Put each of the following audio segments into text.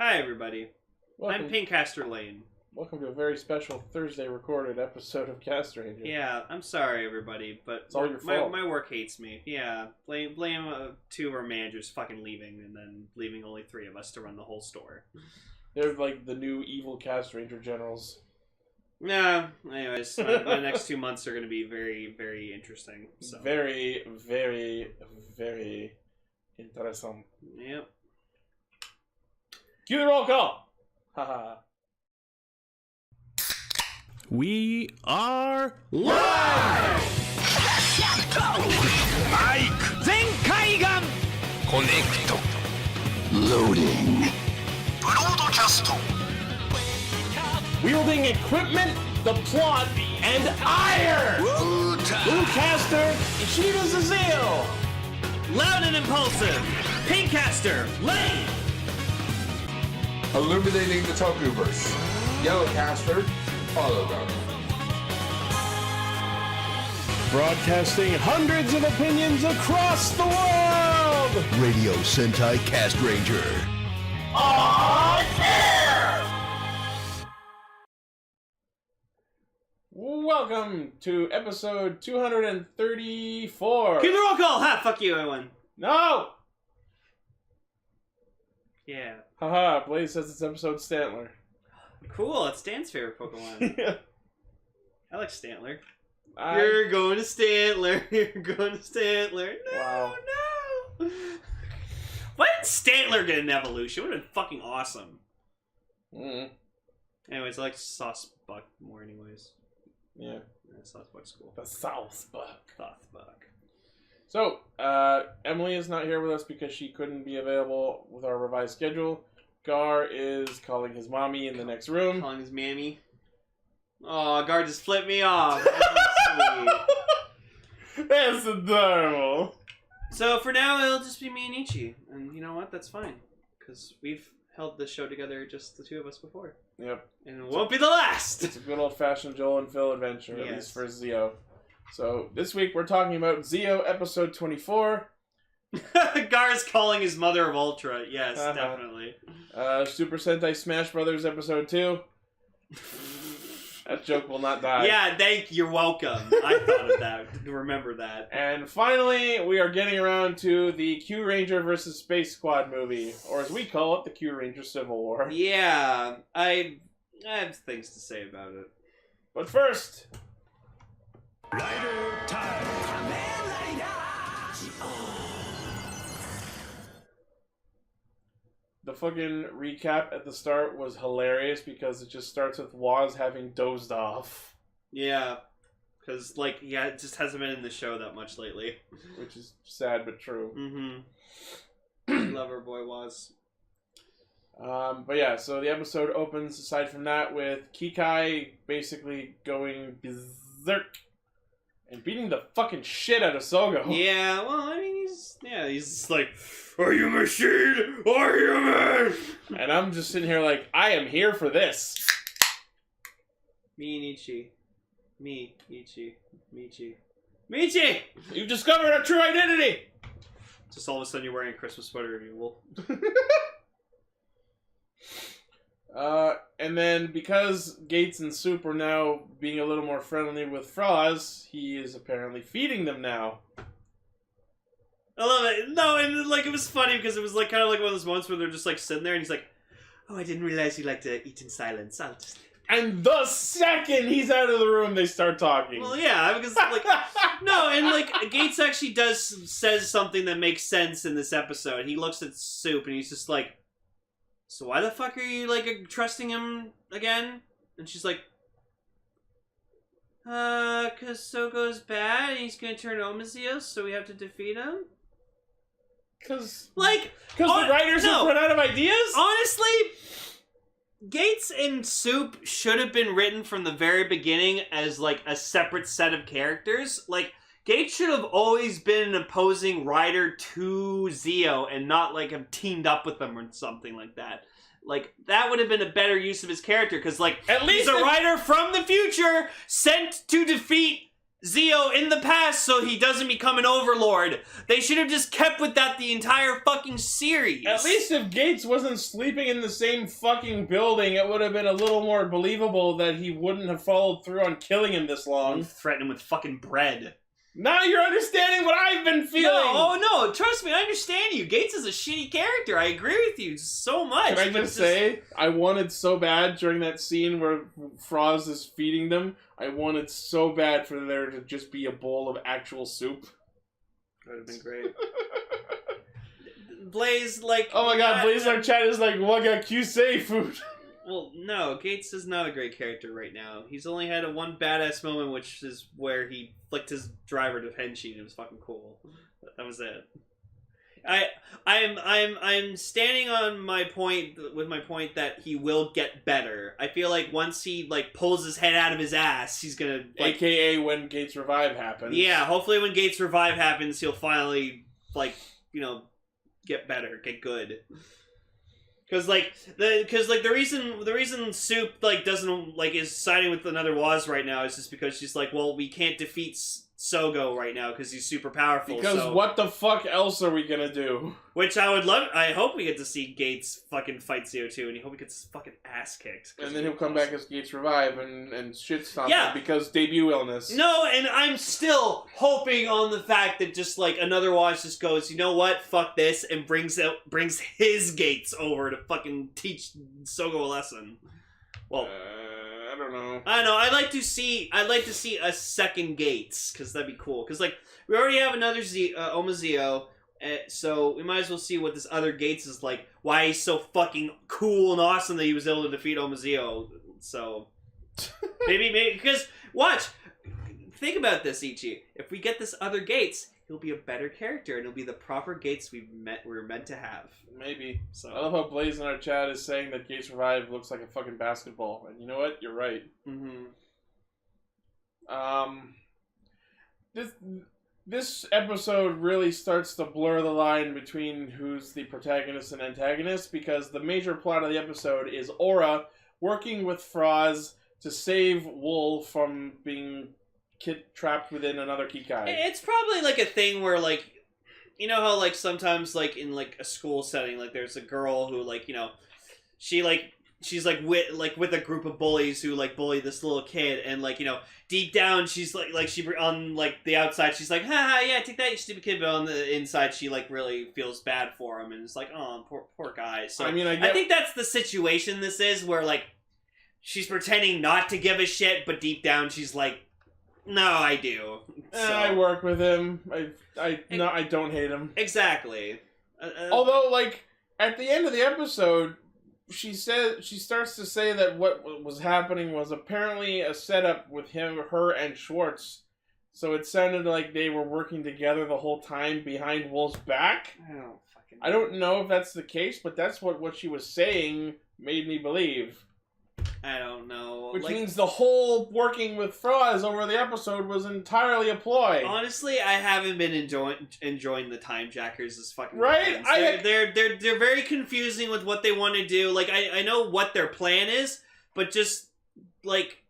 Hi, everybody. Welcome, I'm Pinkcaster Lane. Welcome to a very special Thursday recorded episode of Castranger. Yeah, I'm sorry, everybody, but It's all your fault. my work hates me. Yeah, blame two of our managers fucking leaving, and then leaving only 3 of us to run the whole store. They're like the new evil Castranger generals. Yeah, anyways, my next 2 months are going to be very, very interesting. So. Very, very, very interesting. Yep. Cue the roll call! Haha. We are live! Mike! Zenkaigan! Connect. Loading. Broadcast. Wielding equipment, the plot, and iron! Bluecaster, Ishida's a Zi-O! Loud and impulsive, Pinkcaster Lane! Illuminating the Tokuverse. Yellowcaster, follow them. Broadcasting hundreds of opinions across the world! Radio Sentai Castranger. On air! Welcome to episode 234. Cue the roll call! Ha! Fuck you, I won. No! Yeah. Haha, Blaze says it's episode Stantler. Cool, it's Dan's favorite Pokemon. Yeah. I like Stantler. You're going to Stantler. You're going to Stantler. No, Wow. no. Why didn't Stantler get an evolution? It would have been fucking awesome. Anyways, I like Saucebuck more anyways. Yeah. Saucebuck's cool. The South Buck. Saucebuck. So, Emily is not here with us because she couldn't be available with our revised schedule. Gar is calling his mommy in the next room. Calling his mammy. Oh, Gar just flipped me off. That's sweet. That's adorable. So for now, it'll just be me and Ichi. And you know what? That's fine. Because we've held this show together, just the 2 of us before. Yep. And it won't be the last! It's a good old-fashioned Joel and Phil adventure, at Yes. least for Zi-O. So, this week we're talking about Zi-O episode 24. Gar's calling his mother of Ultra. Yes, Uh-huh. definitely. Super Sentai Smash Brothers episode 2. That joke will not die. Yeah, you're welcome. I thought of that. Remember that. And finally, we are getting around to the Kyuranger vs. Space Squad movie, or as we call it, the Kyuranger Civil War. Yeah, I have things to say about it. But first, Rider time. the fucking recap at the start was hilarious because it just starts with Waz having dozed off, Yeah, because, it just hasn't been in the show that much lately. which is sad but true. Mm-hmm. Love her boy was. But yeah, so the episode opens, aside from that, with Kikai basically going berserk and beating the fucking shit out of Sogo. Yeah, well, I mean, he's just like, are you machine? Are you man? And I'm just sitting here like, I am here for this. Me and Ichi. Me, Ichi. Michi. Michi! You've discovered our true identity! Just all of a sudden you're wearing a Christmas sweater and you will. And then because Gates and Soup are now being a little more friendly with Froz, he is apparently feeding them now. I love it. No, and it was funny because it was kind of like one of those moments where they're just sitting there and he's like, oh, I didn't realize you like to eat in silence. I'll just... And the second he's out of the room, they start talking. Well, yeah, because no, and Gates actually says something that makes sense in this episode. He looks at Soup and he's just like, so why the fuck are you trusting him again? And she's like, cause Sogo's bad and he's gonna turn Zi-O, so we have to defeat him? Because the writers have run out of ideas? Honestly, Gates and Soup should have been written from the very beginning as a separate set of characters. Gates should have always been an opposing rider to Zi-O and not have teamed up with them or something like that. That would have been a better use of his character because At least he's a rider from the future sent to defeat Zi-O in the past so he doesn't become an overlord. They should have just kept with that the entire fucking series. At least if Gates wasn't sleeping in the same fucking building, it would have been a little more believable that he wouldn't have followed through on killing him this long. Threaten him with fucking bread. Now you're understanding what I've been feeling! No, trust me, I understand you. Gates is a shitty character. I agree with you so much. Can I just say, I wanted so bad during that scene where Froz is feeding them, I wanted so bad for there to just be a bowl of actual soup. That would have been great. Blaze, like... Oh my god, Blaze in our chat is like, what got Kyusei food? Well, no, Gates is not a great character right now. He's only had one badass moment, which is where he flicked his driver to Henshi, and it was fucking cool. That was it. I'm standing on my point that he will get better. I feel like once he like pulls his head out of his ass, he's gonna like, AKA when Gates Revive happens. Yeah, hopefully when Gates Revive happens, he'll finally like get better, get good. Because the reason Soup like doesn't like is siding with another Waz right now is just because she's like, well, we can't defeat Sogo right now because he's super powerful. Because what the fuck else are we gonna do? Which I would love. I hope we get to see Gates fucking fight Zi-O too, and I hope he gets his fucking ass kicked. And then he'll come back as Gates Revive and shit stomp Yeah. him because debut illness. No, and I'm still hoping on the fact that just like another Watch just goes, you know what, fuck this, and brings his Gates over to fucking teach Sogo a lesson. Well, I don't know. I know. I'd like to see a second Gates because that'd be cool. Because like we already have another Oma Zi-O, so we might as well see what this other Gates is like. Why he's so fucking cool and awesome that he was able to defeat Oma Zi-O. So maybe because watch, think about this, Ichi. If we get this other Gates, he'll be a better character and he'll be the proper Gates we're meant to have. Maybe. So I love how Blaze in our chat is saying that Gates Revive looks like a fucking basketball, and you know what? You're right. Mm-hmm. This episode really starts to blur the line between who's the protagonist and antagonist, because the major plot of the episode is Aura working with Froz to save Wool from being trapped within another Kikai. It's probably like a thing where like, you know how like sometimes like in like a school setting, like there's a girl who like, she's like with a group of bullies who like bully this little kid, and like, deep down she's like she on like the outside she's like, ha yeah, take that, you stupid kid, but on the inside she like really feels bad for him, and it's like, oh, poor guy. So I think that's the situation this is, where like she's pretending not to give a shit, but deep down she's like, no, I do. So. I work with him. I don't hate him. Exactly. Although, like, at the end of the episode, she starts to say that what was happening was apparently a setup with her and Schwartz. So it sounded like they were working together the whole time behind Wool's back. I don't know if that's the case, but that's what she was saying made me believe. I don't know. Which means the whole working with Froz over the episode was entirely a ploy. Honestly, I haven't been enjoying the Time Jackers as fucking right. They're very confusing with what they want to do. Like I know what their plan is, but just like,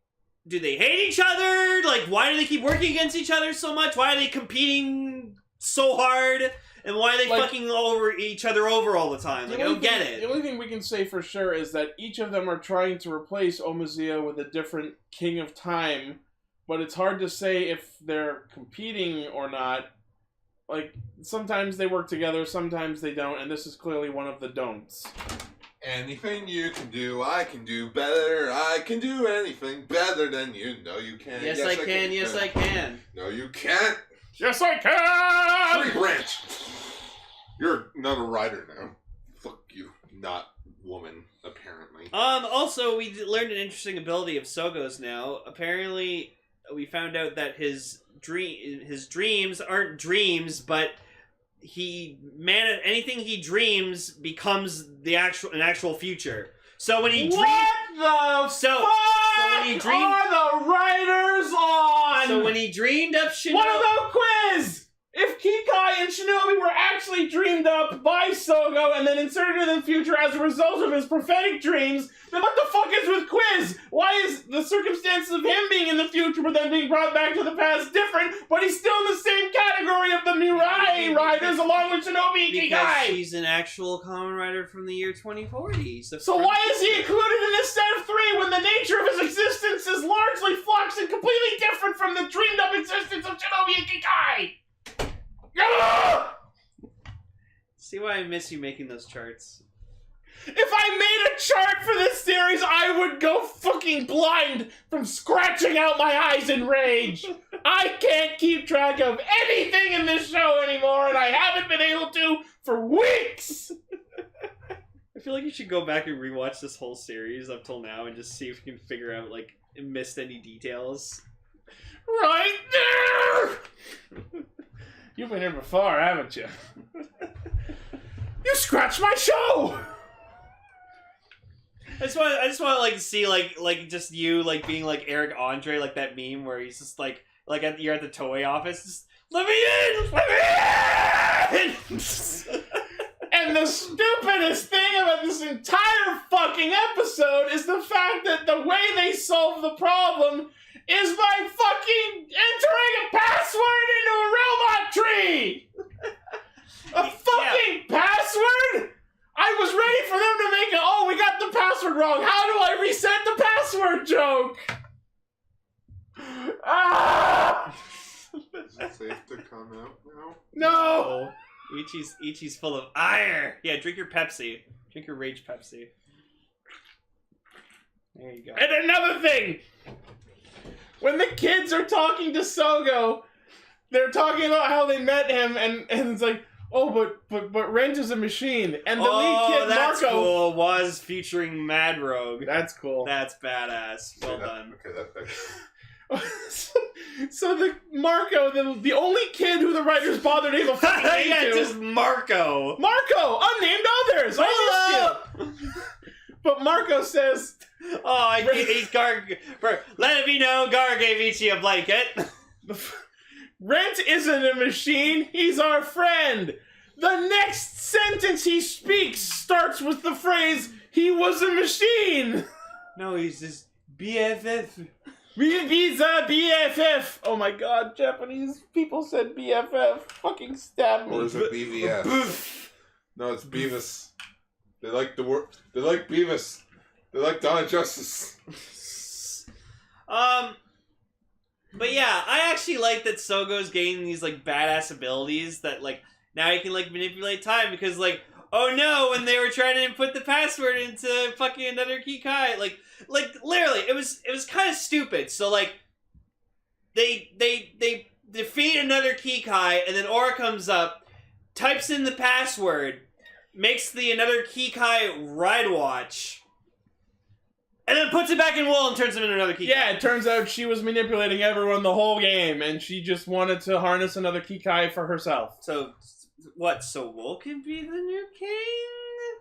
do they hate each other? Like, why do they keep working against each other so much? Why are they competing so hard? And why are they fucking over each other over all the time? Like, I don't get it. The only thing we can say for sure is that each of them are trying to replace Oma Zi-O with a different King of Time, but it's hard to say if they're competing or not. Like, sometimes they work together, sometimes they don't, and this is clearly one of the don'ts. Anything you can do, I can do better. I can do anything better than you. No, you can't. Yes, I can. Yes, I can. No, you can't. Yes, I can! Free branch! You're not a rider now. Fuck you. Not woman, apparently. Also, we learned an interesting ability of Sogo's now. Apparently, we found out that his dreams aren't dreams, but anything he dreams becomes an actual future. So when he What the fuck when he dreamed, are the writers on? So when he dreamed of Shinobu... What about Quiz? If Kikai and Shinobi were actually dreamed up by Sogo and then inserted in the future as a result of his prophetic dreams, then what the fuck is with Quiz? Why is the circumstances of him being in the future but then being brought back to the past different, but he's still in the same category of the Mirai Riders along with Shinobi and Because Kikai? she's an actual Kamen Rider from the year 2040. So why is he included in this set of 3 when the nature of his existence is largely flux and completely different from the dreamed up existence of Shinobi and Kikai? See why I miss you making those charts. If I made a chart for this series, I would go fucking blind from scratching out my eyes in rage. I can't keep track of anything in this show anymore, and I haven't been able to for weeks. I feel like you should go back and rewatch this whole series up till now and just see if you can figure out, like, missed any details. Right there! You've been here before, haven't you? You scratched my show! I just want to like see like just you like being like Eric Andre, like that meme where he's just like you're at the toy office, just let me in. And the stupidest thing about this entire fucking episode is the fact that the way they solve the problem is by fucking entering a password into a robot tree! A fucking password?! I was ready for them to make it, we got the password wrong. How do I reset the password joke? Ah! Is it safe to come out now? No! Ichi's full of ire. Yeah, drink your Pepsi. Drink your Rage Pepsi. There you go. And another thing! When the kids are talking to Sogo, they're talking about how they met him, and it's like, but Rent is a machine. And the lead kid, that's Marco... cool. Was featuring Mad Rogue. That's cool. That's badass. Well done. Okay, So the Marco, the only kid who the writers bothered to give a fucking name yeah, to... just Marco. Marco! Unnamed others! I missed you! But Marco says... He's Gar... Let it be known, Gar gave Ichi a blanket. Rent isn't a machine, he's our friend! The next sentence he speaks starts with the phrase, he was a machine! No, he's his BFF. He's a BFF! Oh my god, Japanese people said BFF. Fucking stab me. Or is it BVS? No, it's Beavis. They like the word. They like Beavis. They like Dawn of Justice. But yeah, I actually like that Sogo's gaining these like badass abilities that like now he can like manipulate time because like oh no, when they were trying to input the password into fucking another Kikai, like literally it was kind of stupid. So like they defeat another Kikai and then Aura comes up, types in the password, makes the another Kikai ride watch. And then puts it back in Wool and turns him into another Kikai. Yeah, it turns out she was manipulating everyone the whole game, and she just wanted to harness another Kikai for herself. So, what? So Wool can be the new king?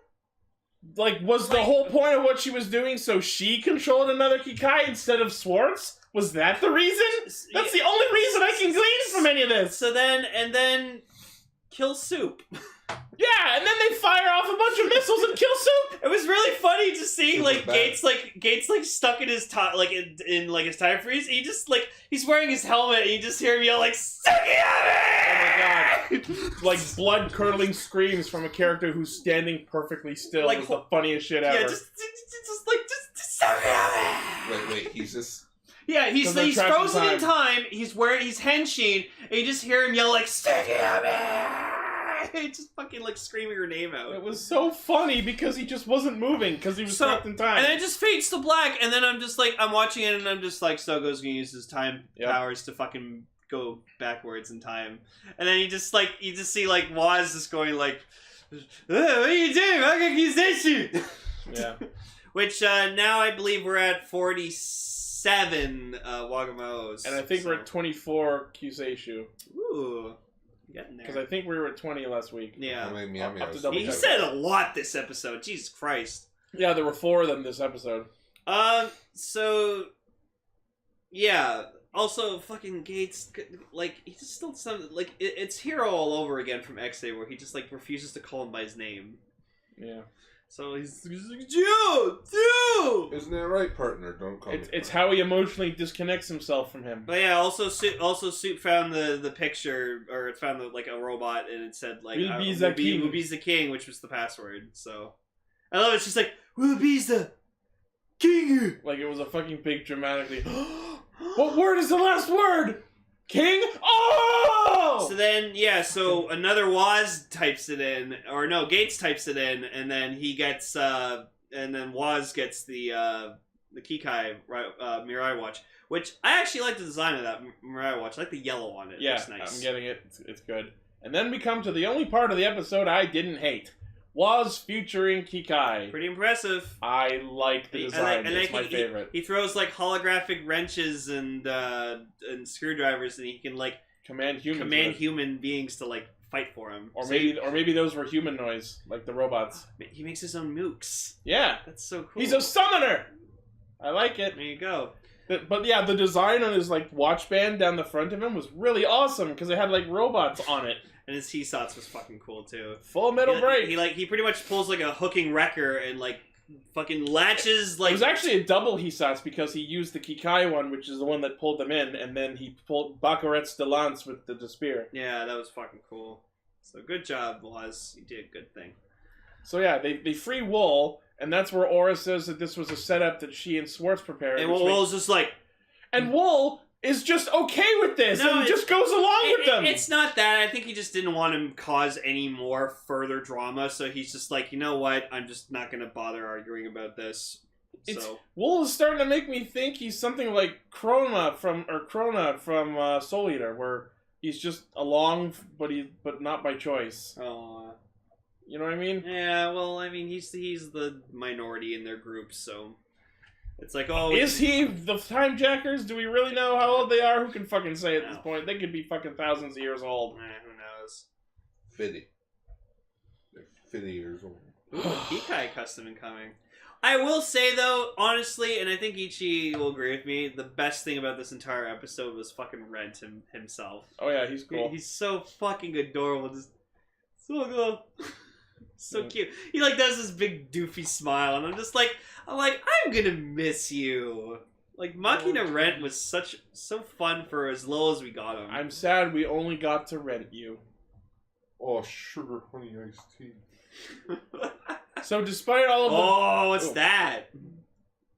Like, was the whole point of what she was doing so she controlled another Kikai instead of Swartz? Was that the reason? That's the only reason I can glean from any of this. So then kill Soup. Yeah, and then they fire off a bunch of missiles and kill Soup. It was really funny to see Super like bad. Gates stuck in his time like in like his time freeze. He just like he's wearing his helmet and you just hear him yell like Oh my god. Like blood curdling screams from a character who's standing perfectly still. Like, was the funniest shit ever. Yeah, just Wait, he's just. Yeah, he's 'Cause they're he's trapped in frozen in time. He's henshin, and you just hear him yell like "Sticky just fucking like screaming her name out. It was so funny because he just wasn't moving because he was trapped in time. And then it just fades to black, and then I'm just like, I'm watching it, and I'm just like, Sogo's gonna use his time powers to fucking go backwards in time. And then you just see like Waz just going like, what are you doing? I'm gonna use this shit. Yeah. Which now I believe we're at 47 Wagamos. And I think we're at 24 Kyushu. Ooh. Getting there. Because I think we were at 20 last week. Yeah. I'll have to double He check. said a lot this episode. Jesus Christ. Yeah, there were 4 of them this episode. So yeah, Also, fucking Gates, like, he just still it's Hero all over again from X-Day, where he just, like, refuses to call him by his name. Yeah. So he's like, Joe! Isn't that right, partner? Don't call me. It's how he emotionally disconnects himself from him. But yeah, also Soup found the picture, or it found like a robot, and it said like Will be the king, which was the password. So I love it. She's like, Will be the king. Like it was a fucking big dramatically. What word is the last word? King? Oh! So then, so another Waz types it in, or no, Gates types it in, and then he gets, and then Waz gets the Kikai Mirai watch, which I actually like the design of that Mirai watch. I like the yellow on it. Yeah, looks nice. I'm getting it. It's good. And then we come to the only part of the episode I didn't hate. Was featuring Kikai. Pretty impressive. I like the design. It's my favorite. He throws like holographic wrenches and screwdrivers, and he can like command human beings to like fight for him. Or maybe those were human noise, like the robots. He makes his own mooks. Yeah, that's so cool. He's a summoner. I like it. There you go. But yeah, the design on his like watch band down the front of him was really awesome because it had like robots on it. And his Hisats was fucking cool too. Full metal brake. He pretty much pulls like a hooking wrecker and like fucking latches like. It was actually a double Hisats because he used the Kikai one, which is the one that pulled them in, and then he pulled Bakaret's de lance with the spear. Yeah, that was fucking cool. So good job, Laz. You did a good thing. So yeah, they free Wool, and that's where Aura says that this was a setup that she and Swartz prepared. And Wool's just like, and Wool is just okay with this and just goes along with them. It's not that. I think he just didn't want to cause any more further drama, so he's just like, you know what? I'm just not going to bother arguing about this. Wool is starting to make me think he's something like Krona from Soul Eater, where he's just along, but not by choice. Oh, you know what I mean? Yeah. Well, I mean, he's the minority in their group, so. It's like, is he the Time Jackers? Do we really know how old they are? Who can fucking say at this point? They could be fucking thousands of years old. Who knows? 50. They're 50 years old. Ooh, Kikai custom incoming. I will say though, honestly, and I think Ichi will agree with me, the best thing about this entire episode was fucking Rent himself. Oh yeah, he's cool. He's so fucking adorable. Just so good. So cute. He like does this big doofy smile, and I'm like, I'm gonna miss you. Like Makina Rent was so fun for as low as we got him. I'm sad we only got to rent you. Oh, sugar honey iced tea. So despite all of what's that?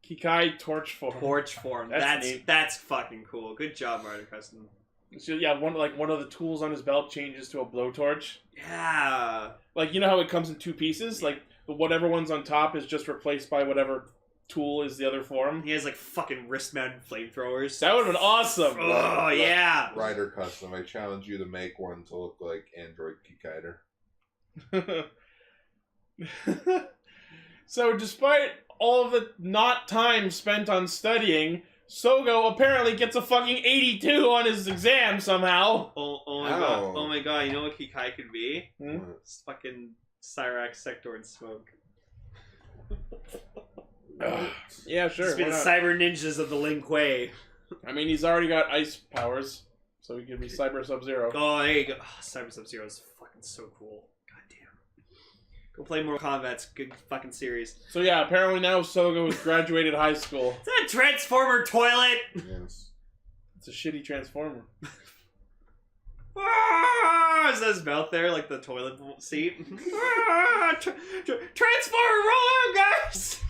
Kikai torch form. Torch form. That's fucking cool. Good job, Rider Custom. So yeah, one of the tools on his belt changes to a blowtorch. Yeah. Like, you know how it comes in two pieces? Like, whatever one's on top is just replaced by whatever tool is the other form. He has, like, fucking wrist-mounted flamethrowers. That would've been awesome! Oh, yeah! Rider Custom, I challenge you to make one to look like Android Kikaider. So, despite all of the not time spent on studying, Sogo apparently gets a fucking 82 on his exam somehow. Oh my god. Oh my god, you know what Kikai could be? Hmm? It's fucking Cyrax Sector and Smoke. Yeah, sure. He's been the cyber ninjas of the Lin Kuei. I mean, he's already got ice powers, so he can be Cyber Sub-Zero. Oh, there you go. Oh, Cyber Sub-Zero is fucking so cool. God damn. Go play Mortal Kombat. It's a good fucking series. So yeah, apparently now Sogo has graduated high school. Is that a Transformer toilet? Yes. It's a shitty Transformer. Is that his mouth there, like the toilet seat? Transformer, roll out, guys!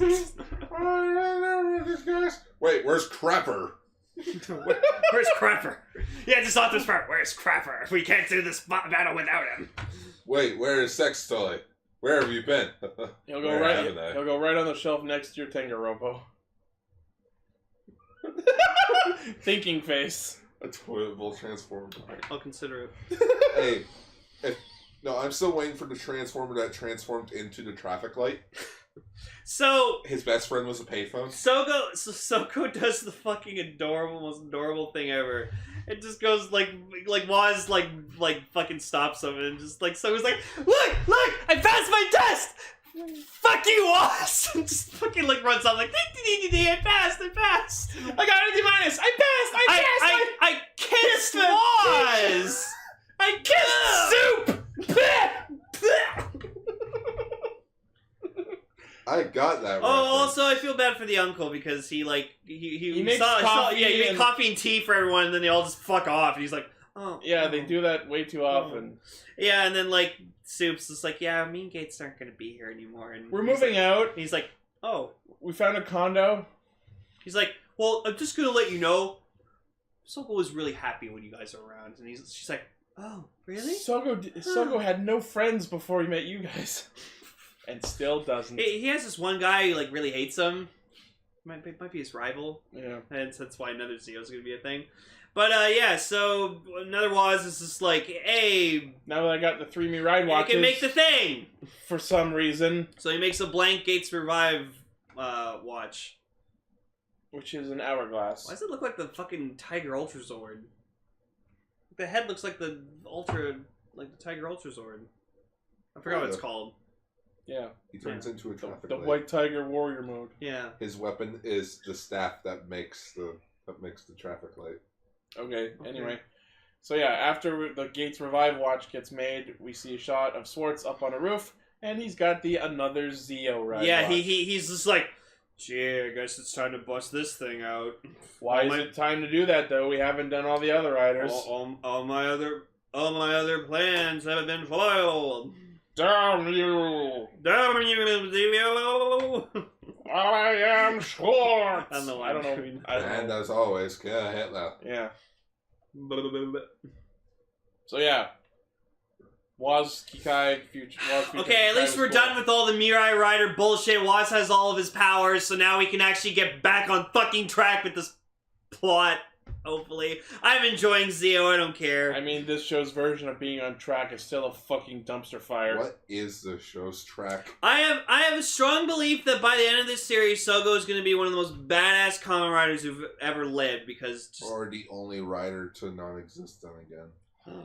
Wait, where's Crapper? Where's Crapper? Yeah, just thought this part. Where's Crapper? We can't do this battle without him. Wait, where is Sex Toy? Where have you been? He'll go right on the shelf next to your Tengaropo. Thinking face. A toilet bowl transformer. I'll consider it. Hey, no, I'm still waiting for the transformer that transformed into the traffic light. So his best friend was a payphone. Soko does the fucking most adorable thing ever. It just goes like Waz like fucking stops him and just like Soko's like, look, I passed my test. fuck you, Was! And just fucking like runs off like, I passed. I got a D-. I passed. I kissed Was! I kissed Soup! I got that. Oh, reference. also I feel bad for the uncle because he makes coffee he made and- coffee and tea for everyone, and then they all just fuck off. And he's like, oh, Yeah, they do that way too often. yeah, and then like Soup's just like, yeah, me and Gates aren't gonna be here anymore, and We're he's moving like, out. and he's like, oh, We found a condo. he's like, well, I'm just gonna let you know, Soko was really happy when you guys were around, and she's like, oh, really? Sogo had no friends before he met you guys. And still doesn't. He has this one guy who like really hates him. Might be his rival. Yeah. And that's why another Zi-O's gonna be a thing. But yeah, so another Waz is just like, hey, Now that I got the 3Me ride you watches, can make the thing. for some reason, So he makes a blank Gates Revive watch. which is an hourglass. Why does it look like the fucking Tiger Ultra Zord? The head looks like the Tiger Ultra Zord. I forgot what it's called. Yeah. He turns into a traffic The light. White Tiger Warrior mode. Yeah. His weapon is the staff that makes the traffic light. Okay, anyway. So yeah, after the Gates Revive watch gets made, we see a shot of Swartz up on a roof, and he's got another Zi-O ride Yeah, watch. he's just like, gee, I guess it's time to bust this thing out. Why is it time to do that, though? We haven't done all the other riders. All my other plans have been foiled. Damn you! Damn you, Zi-O! I am Schwartz! I don't know. I don't know. And as always, kill Hitler. Yeah. So yeah. Was Kikai future? Okay, at least we're done with all the Mirai Rider bullshit. Waz has all of his powers, so now we can actually get back on fucking track with this plot. Hopefully. I'm enjoying Zi-O, I don't care. I mean, this show's version of being on track is still a fucking dumpster fire. What is the show's track? I have a strong belief that by the end of this series, Sogo is going to be one of the most badass Kamen Riders who've ever lived, because... Or the only rider to not exist then again.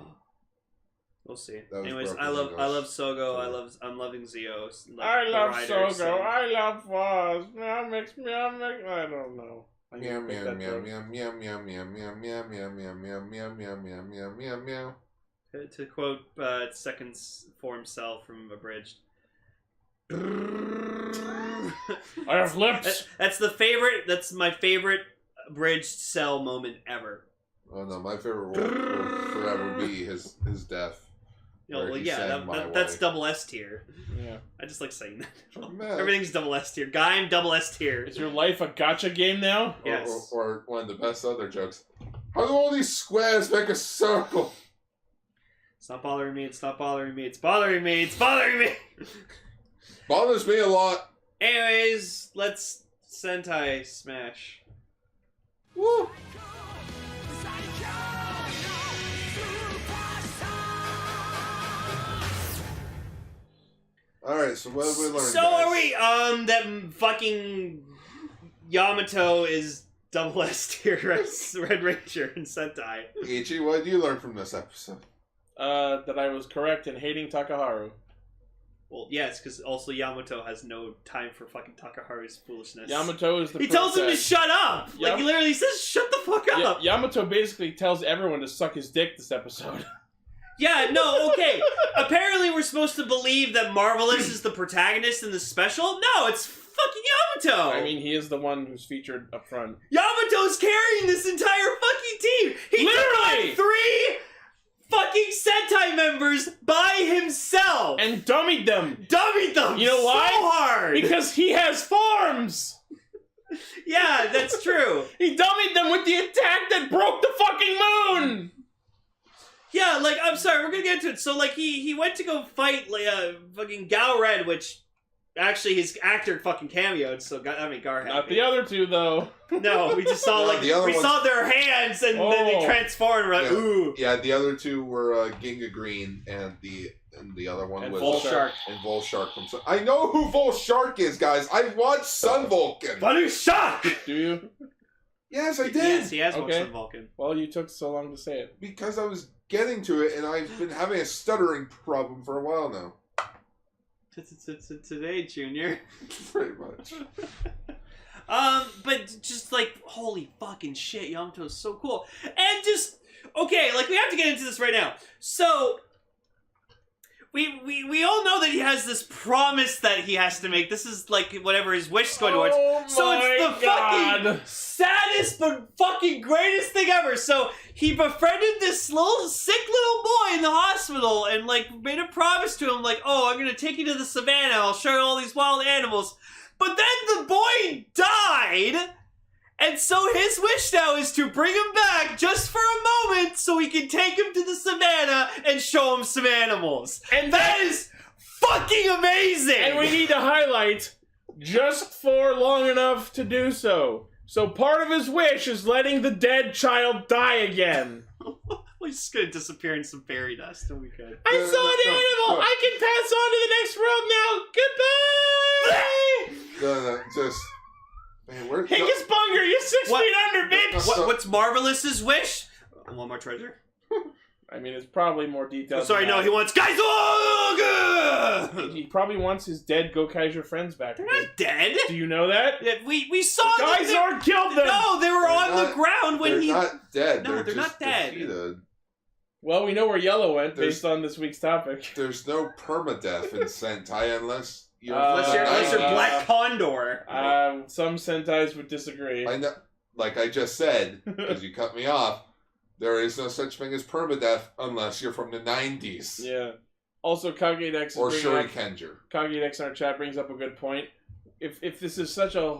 We'll see. That was Anyways, broken I love English. Sogo. I'm loving Zi-O. I love Riders, Sogo. I love Woz. I don't know. I Meow can't make meow that meow joke. meow meow meow meow meow meow meow meow meow meow meow meow meow meow meow. To quote second form Cell from Abridged. I have lips. That's my favorite Abridged Cell moment ever. Oh no, my favorite will forever be his death. Well, Where he yeah, sang My that's Way. double S tier. Yeah. I just like saying that. Man. Everything's double S tier. Guy, I'm double S tier. Is your life a gotcha game now? Yes. Or one of the best other jokes. How do all these squares make a circle? It's not bothering me. It's not bothering me. It's bothering me. It's bothering me. Bothers me a lot. Anyways, let's Sentai Smash. Woo! Alright, so what have we learned? So guys? are we? That fucking Yamato is double S tier as Red Ranger in Sentai. Ichi, what did you learn from this episode? That I was correct in hating Takaharu. Well, yes, because also Yamato has no time for fucking Takaharu's foolishness. Yamato is the He tells him to princess. shut up! Like, he literally says, shut the fuck up! Yamato basically tells everyone to suck his dick this episode. Yeah, no, okay. Apparently we're supposed to believe that Marvelous is the protagonist in the special? No, it's fucking Yamato! I mean, he is the one who's featured up front. Yamato's carrying this entire fucking team! He Literally! took on 3 fucking Sentai members by himself! And dummied them! Dummied them You know why? so hard! Because he has forms! Yeah, that's true. He dummied them with the attack that broke the fucking moon! Yeah, like, I'm sorry, we're gonna get into it. So, like, he went to go fight, like, fucking Gao Red, which, actually, his actor fucking cameoed, so, I mean, Gar had Not me. the other two, though. No, we just saw, No, like, the other we one's- saw their hands, and then they Oh. transformed, and we're like, Yeah. ooh. Yeah, the other two were Ginga Green, and the other one And was Volshark. And Volshark from Sun. I know who Volshark is, guys. I watched Sun Vulcan. Funny shock! Do you? Yes, I did. Yes, he has one Okay. from Vulcan. Well, you took so long to say it. Because I was getting to it, and I've been having a stuttering problem for a while now. Today, Junior. Pretty much. But just like, holy fucking shit, Yamato is so cool. And just, okay, like, we have to get into this right now. So, we all know that he has this promise that he has to make. This is like whatever his wish is going towards. So it's the fucking saddest but fucking greatest thing ever. So he befriended this little sick little boy in the hospital and like made a promise to him like, oh, I'm gonna take you to the savannah. I'll show you all these wild animals. But then the boy died. And so his wish now is to bring him back just for a moment so he can take him to the savannah and show him some animals. And that is fucking amazing! And we need to highlight, just for long enough to do so. So part of his wish is letting the dead child die again. We're just gonna disappear in some fairy dust. Oh, we could. I saw an animal! I can pass on to the next world now! Goodbye! No, just... Man, where... Hingus Bunger, you're 6 feet under, bitch! What's Marvelous's wish? One more treasure. I mean, it's probably more detailed. Sorry, no, he wants Gaisorg! He probably wants his dead Gokaiger friends back. They're not dead. Do you know that? Yeah, we saw Gaisorg killed them! No, they were on the ground when he... They're not dead. No, they're just not dead. Defeated. Well, we know where Yellow went based on this week's topic. There's no permadeath in Sentai unless you're... unless you're Black Condor. Some Sentais would disagree. I know, like I just said, because you cut me off, there is no such thing as permadeath unless you're from the 90s. Yeah. Also, Kagedex Or Shurikenger. Kagedex in our chat brings up a good point. If this is such a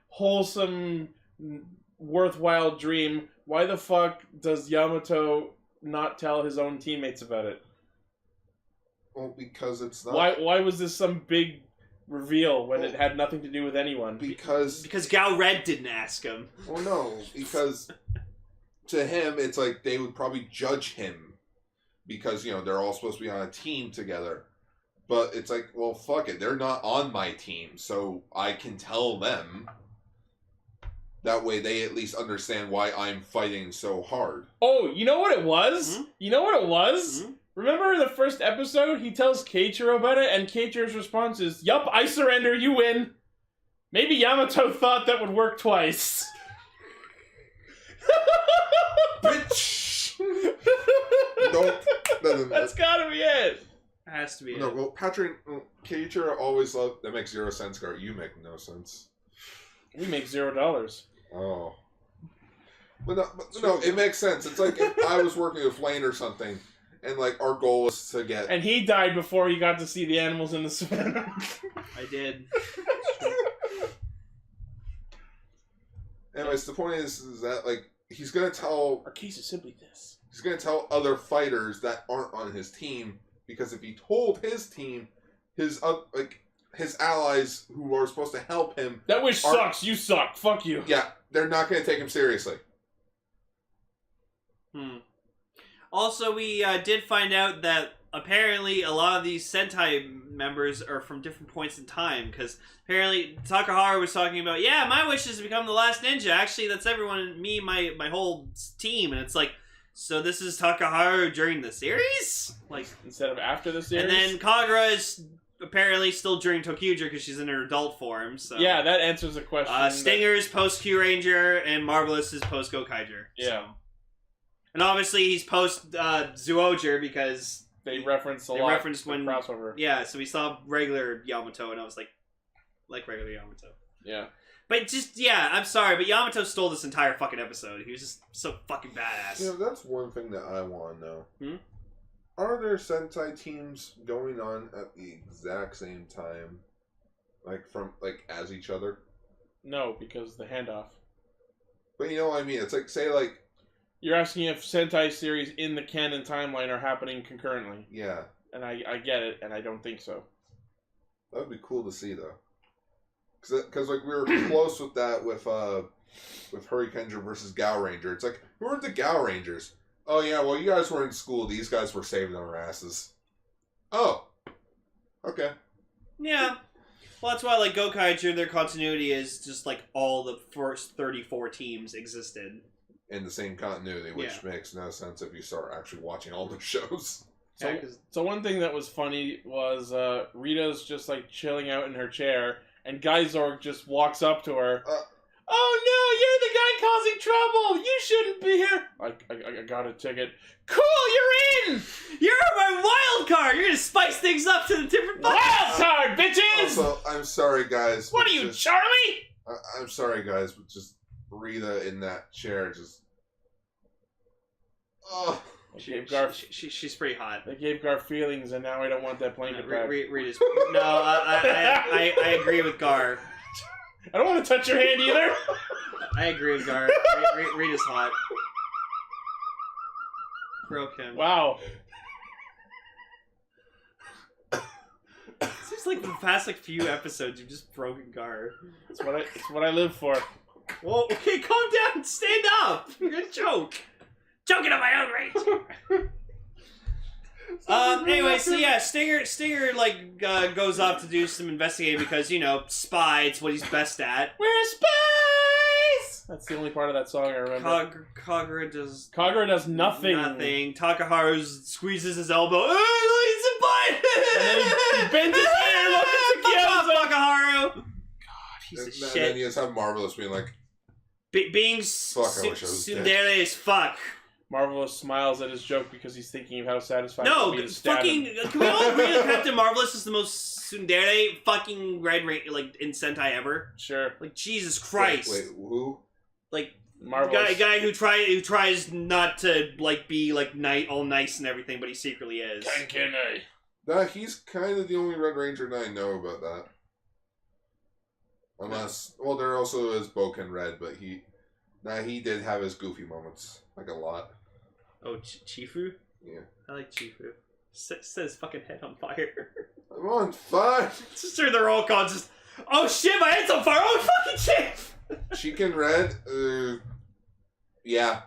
wholesome, worthwhile dream, why the fuck does Yamato not tell his own teammates about it? Well, because it's not... Why was this some big reveal when it had nothing to do with anyone? Because Gal Red didn't ask him. Well, no, because to him, it's like they would probably judge him because, you know, they're all supposed to be on a team together. But it's like, well, fuck it. They're not on my team, so I can tell them. That way they at least understand why I'm fighting so hard. Oh, you know what it was? Mm-hmm. You know what it was? Mm-hmm. Remember in the first episode, he tells Keiichiro about it, and Keiichiro's response is, "Yup, I surrender, you win." Maybe Yamato thought that would work twice. Bitch! Nope. That's gotta be it. Has to be. No, well, Keiichiro always loved... That makes 0 sense, Gar. You make no sense. We make $0. Oh. But no, it makes sense. It's like if I was working with Lane or something, and like our goal was to get... And he died before he got to see the animals in the savannah. I did. Anyways, the point is that like he's gonna tell... Our case is simply this. He's gonna tell other fighters that aren't on his team, because if he told his team, his allies who are supposed to help him... That wish sucks, you suck, fuck you. Yeah, they're not gonna take him seriously. Also, we did find out that apparently a lot of these Sentai members are from different points in time, because apparently Takahara was talking about, yeah, my wish is to become the last ninja. Actually, that's everyone, me, my whole team. And it's like, so this is Takahara during the series? Like, instead of after the series? And then Kagura is apparently still during Tokyuger because she's in her adult form. So yeah, that answers the question. Stinger's post Kyuranger and Marvelous is post Gokaiger. Yeah. So. And obviously he's post Zi-O because they referenced a lot. They referenced when crossover. Yeah, so we saw regular Yamato, and I was like regular Yamato. Yeah. But just I'm sorry, but Yamato stole this entire fucking episode. He was just so fucking badass. You know, that's one thing that I want to know. Hmm? Are there Sentai teams going on at the exact same time, as each other? No, because the handoff. But you know what I mean. It's like, say like. You're asking if Sentai series in the canon timeline are happening concurrently. Yeah. And I get it, and I don't think so. That would be cool to see, though. Because like, we were close with that with Hurricaneer versus Gauranger. It's like, who are the Gaurangers? Oh, yeah, well, you guys were in school. These guys were saving their asses. Oh. Okay. Yeah. Well, that's why, like, Gokaiger, their continuity is just, like, all the first 34 teams existed. In the same continuity, which makes no sense if you start actually watching all the shows. So one thing that was funny was Rita's just like chilling out in her chair, and Gaisorg just walks up to her. Oh no, you're the guy causing trouble! You shouldn't be here! I got a ticket. Cool, you're in! You're my wild card! You're gonna spice things up to the different Wild card, bitches! Also, I'm sorry, guys. What but are you, just- Charlie? I'm sorry, guys, but just Rita in that chair just... Oh. She's pretty hot. They gave Gar feelings, and now I don't want that blanket back. Rita's... No, I agree with Gar. I don't want to touch your hand either. I agree with Gar. Rita's hot. Broke him. Wow. Seems like the past few episodes you've just broken Gar. It's what I live for. Well, okay, calm down. Stand up. You're gonna choke. Choking on my own rage. Anyway, so yeah, Stinger like goes off to do some investigating because spy. It's what he's best at. We're spies. That's the only part of that song I remember. Kagura does nothing. Nothing. Takaharu squeezes his elbow. He's a butt. And then he bends his ear. Look at Saikyou. Takaharu. God, he's a And shit. then you just have Marvelous being like, Being I wish I was dead. tsundere as fuck. Marvelous smiles at his joke because he's thinking of how satisfying it No, would be to stab fucking. him. Can we all agree that Captain Marvelous is the most tsundere fucking Red Ranger in Sentai ever? Sure. Like Jesus Christ. Wait, who? Like Marvelous. guy who tries not to be like all nice and everything, but he secretly is. Nah, he's kind of the only Red Ranger that I know about that. Unless, well, there also is Boken Red, but he did have his goofy moments, like a lot. Oh, Chifu? Yeah. I like Chifu. Set his fucking head on fire. I'm on fire! Sure, they're all gone. Just, oh shit, my head's on fire! Oh fucking shit! Chicken Red, yeah,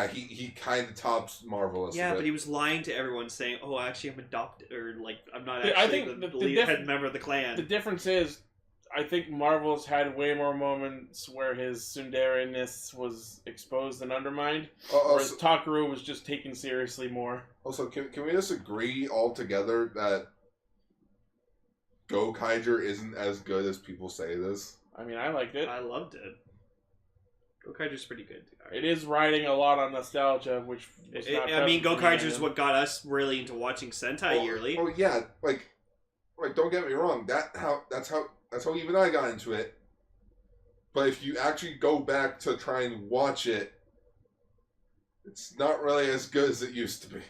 he kind of tops Marvelous. Yeah, a bit. but he was lying to everyone, saying, "Oh, actually, I'm adopted," or like, "I'm not Yeah, actually I think the the lead head member of the clan." The difference is, I think Marvel's had way more moments where his tsundere-ness was exposed and undermined, whereas Takaru was just taken seriously more. Also, can we just agree all together that Gokaiger isn't as good as people say it is? I mean, I liked it. I loved it. Gokaiger's pretty good. It is riding a lot on nostalgia, which was not I mean, present for me Gokaiger's then. what got us really into watching Sentai yearly. Oh yeah, like don't get me wrong. That's how even I got into it. But if you actually go back to try and watch it, it's not really as good as it used to be.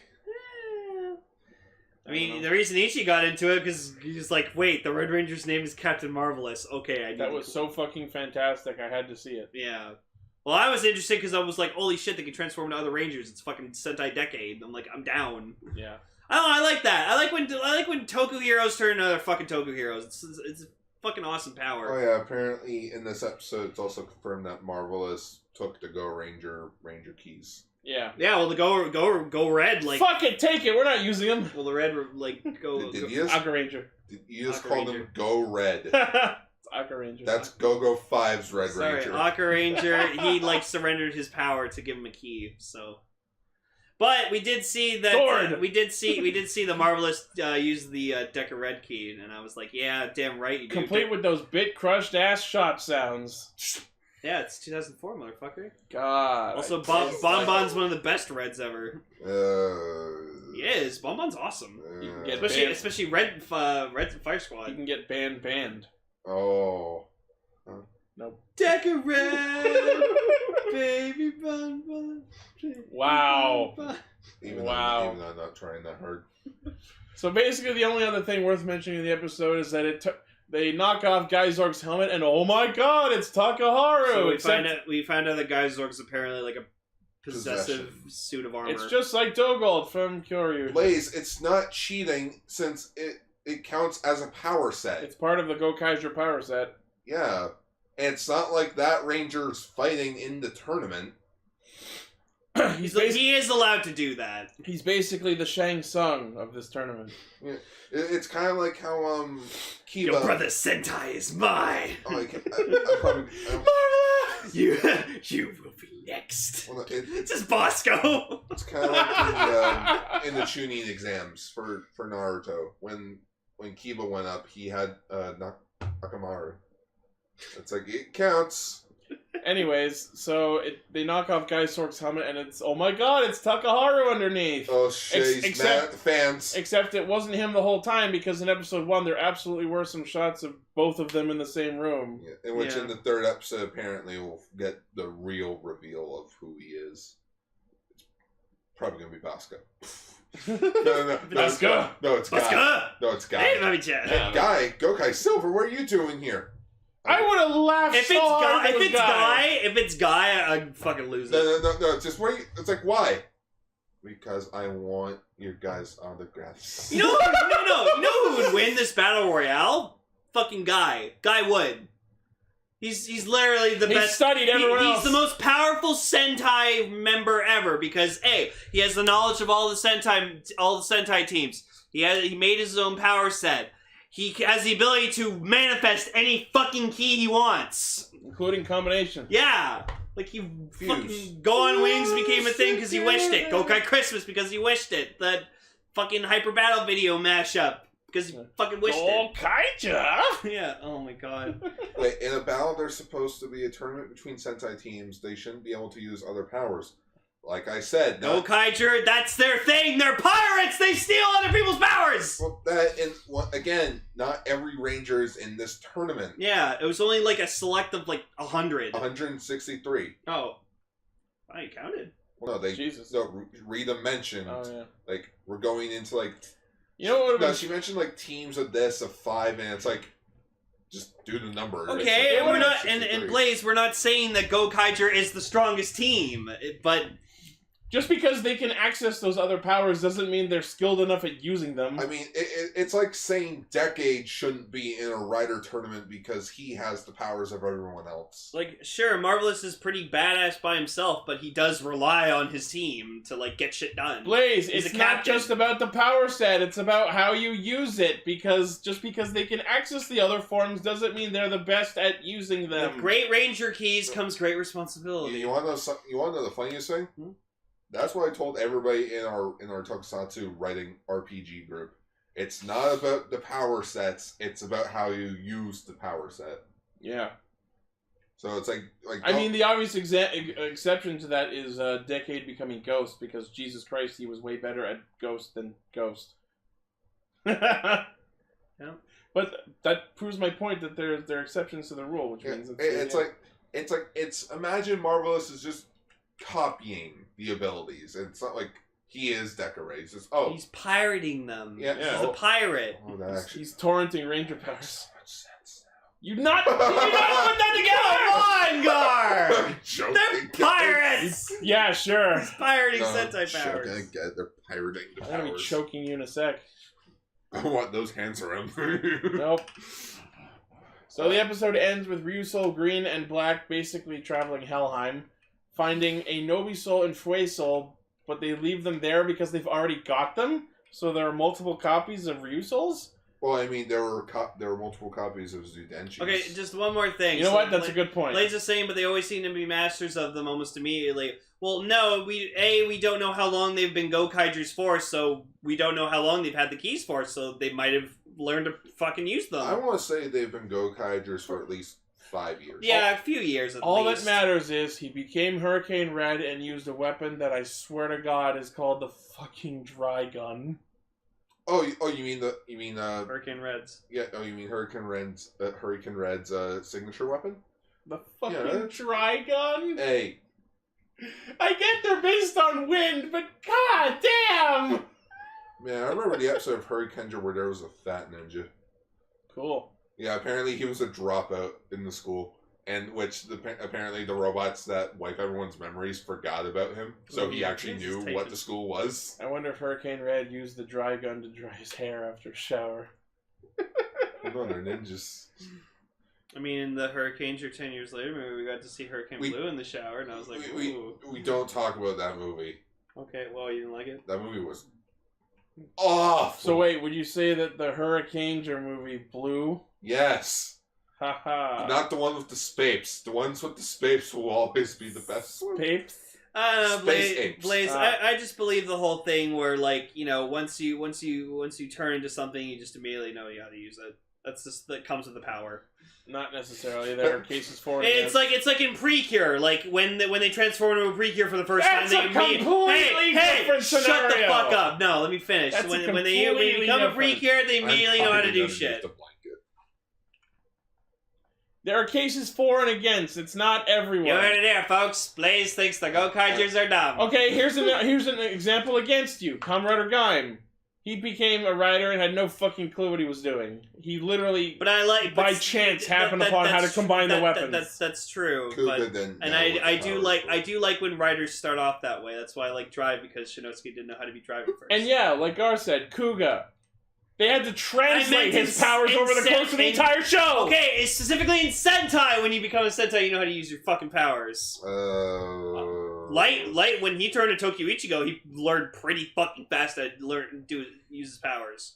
I mean, the reason Ichi got into it because he was like, "Wait, the Red Ranger's name is Captain Marvelous." Okay, That was so fucking fantastic. I had to see it. Yeah. Well, I was interested because I was like, "Holy shit, they can transform into other Rangers!" It's fucking Sentai Decade. I'm like, I'm down. Yeah. I don't know. I like that. I like when Toku heroes turn into other fucking Toku heroes. It's fucking awesome power. Oh yeah, apparently in this episode it's also confirmed that Marvelous took the Go Ranger keys. Yeah. Yeah. Well, the go red like. Fuck it, take it. We're not using them. Well, the red like go. Did you Aqua Ranger. call them Go Red? It's Aqua Ranger. That's Go 5's Red Sorry, Ranger. Aqua Ranger. He like surrendered his power to give him a key. So, but we did see that we did see the Marvelous use the Deca Red key, and I was like, yeah, damn right, you do. Complete with those bit crushed ass shot sounds. Yeah, it's 2004, motherfucker. God. Also, Bonbon's one of the best Reds ever. He is. Bonbon's awesome. You can get Especially Red Fire Squad. You can get banned. Oh. Nope. Deca Red, baby Bonbon. Wow. Even though I'm not trying that hard. So basically, the only other thing worth mentioning in the episode is that they knock off Gaisorg's helmet, and oh my god, it's Takaharu! So we find out that Gaisorg's apparently like a possessive suit of armor. It's just like Dogold from Kyuranger. Blaze, it's not cheating since it counts as a power set. It's part of the Gokaiger power set. Yeah. And it's not like that Ranger's fighting in the tournament. He is allowed to do that. He's basically the Shang Tsung of this tournament. Yeah. It's kind of like how Kiba. Your brother Sentai is mine. Oh, I probably. You will be Next. Well, It's just Bosco. it's kind of like in the tuning exams for Naruto. When Kiba went up, he had Nakamaru. It's like, it counts. Anyways, so they knock off Gaisorg's helmet, and it's, oh my god, it's Takaharu underneath. Oh shit, he's mad at the fans. Except it wasn't him the whole time, because in episode 1 there absolutely were some shots of both of them in the same room. Yeah, in which in the third episode, apparently, we'll get the real reveal of who he is. It's probably going to be Bosco. No, Bosco. No, it's Bosco. Guy. No, it's Guy. Hey, Mami-chan. Hey, Guy, Gokai Silver, what are you doing here? I would have laughed If so it's hard Guy, if it was if it's Guy, I'd fucking lose it. No, it's just, it's like, why? Because I want your guys' autographs. You know who would win this battle royale? Fucking Guy. Guy would. He's literally the best. He studied everyone else. He's the most powerful Sentai member ever because A, he has the knowledge of all the Sentai teams. He made his own power set. He has the ability to manifest any fucking key he wants. Including combination. Yeah. Like, he fucking Go on Wings became a thing because he wished it. Gokai Christmas because he wished it. That fucking Hyper Battle video mashup because he fucking wished it. Gokaija? Yeah. Oh my god. Wait, in a battle there's supposed to be a tournament between Sentai teams. They shouldn't be able to use other powers. Like I said, Gokaiger, that's their thing. They're pirates. They steal other people's powers. Well, again, not every ranger is in this tournament. Yeah, it was only like a select of like 100. 163. Oh, I counted. Well, no, Jesus. No, Rita mentioned, like, we're going into, like... You know what? No, she mentioned, like, teams of this, of 5, and it's like, just do the number. Okay, like, we're not... And Blaze, we're not saying that Gokaiger is the strongest team, but... Just because they can access those other powers doesn't mean they're skilled enough at using them. I mean, it's like saying Decade shouldn't be in a Rider tournament because he has the powers of everyone else. Like, sure, Marvelous is pretty badass by himself, but he does rely on his team to, like, get shit done. Blaze, it's not just about the power set, it's about how you use it, because just because they can access the other forms doesn't mean they're the best at using them. With great Ranger keys comes great responsibility. You want to know the funniest thing? That's what I told everybody in our tokusatsu writing RPG group. It's not about the power sets, it's about how you use the power set. Yeah. So it's like I mean, the obvious exception to that is Decade becoming Ghost, because Jesus Christ, he was way better at Ghost than Ghost. Yeah. But that proves my point that there are exceptions to the rule, which means it's imagine Marvelous is just copying the abilities. It's not like he is Deca-Ray. It's just he's pirating them. Yeah. He's a pirate. He's torrenting Ranger powers. So much sense You not put that together! Come on, Gar! They're pirates! Yeah, sure. He's pirating Sentai powers. I get they're pirating the powers. I'm gonna be choking you in a sec. I want those hands around me. Nope. So the episode ends with Ryusoul Green and Black basically traveling Helheim, finding a Nobisoul and Fuesoul, but they leave them there because they've already got them. So there are multiple copies of Ryusouls. Well, I mean, there were multiple copies of Zudenshi. Okay, just one more thing. You know what? That's a good point. Blaze is saying, but they always seem to be masters of them almost immediately. Well, no, we don't know how long they've been Gokaijers for, so we don't know how long they've had the keys for, so they might have learned to fucking use them. I want to say they've been Gokaijers for at least 5 years. Yeah, a few years at All least. that matters is he became Hurricane Red and used a weapon that I swear to God is called the fucking dry gun. You mean Hurricane Reds. Yeah. Oh, you mean Hurricane Red's signature weapon? The fucking dry gun? Hey. I get they're based on wind, but god damn! Man, I remember the episode of Hurricanenger where there was a fat ninja. Cool. Yeah, apparently he was a dropout in the school, and apparently the robots that wipe everyone's memories forgot about him, so he actually knew what the school was. I wonder if Hurricane Red used the dry gun to dry his hair after a shower. Hold on, they're ninjas. I mean, in the Hurricanenger 10 years later, maybe we got to see Hurricane Blue in the shower, and I was like, ooh. We don't talk about that movie. Okay, well, you didn't like it? That movie was awful. So wait, would you say that the Hurricanenger movie Blue? Yes. Haha. Not the one with the spapes. The ones with the spapes will always be the best ones. Papes? Space apes. Blaze, I just believe the whole thing where, like, you know, once you turn into something, you just immediately know how to use it. That comes with the power. Not necessarily. There are cases for it. It's like in Precure, like when they transform into a Precure for the first That's time, a completely different shut the scenario. fuck up. No, let me finish. That's When they become a Precure, they immediately know how to do shit. There are cases for and against. It's not everyone. You heard it there, folks. Blaze thinks the Gokaijers are dumb. Okay, here's an example against you. Kamen Rider Gaim. He became a rider and had no fucking clue what he was doing. He literally, by chance, happened upon how to combine the weapons. That's true. Kuga I do like when riders start off that way. That's why I like Drive, because Shinosuke didn't know how to be driving first. And yeah, like Gar said, Kuga. They had to translate his powers over the course of the entire show! Okay, it's specifically in Sentai, when you become a Sentai, you know how to use your fucking powers. Light, when he turned to Tokyo Ichigo, he learned pretty fucking fast to use his powers.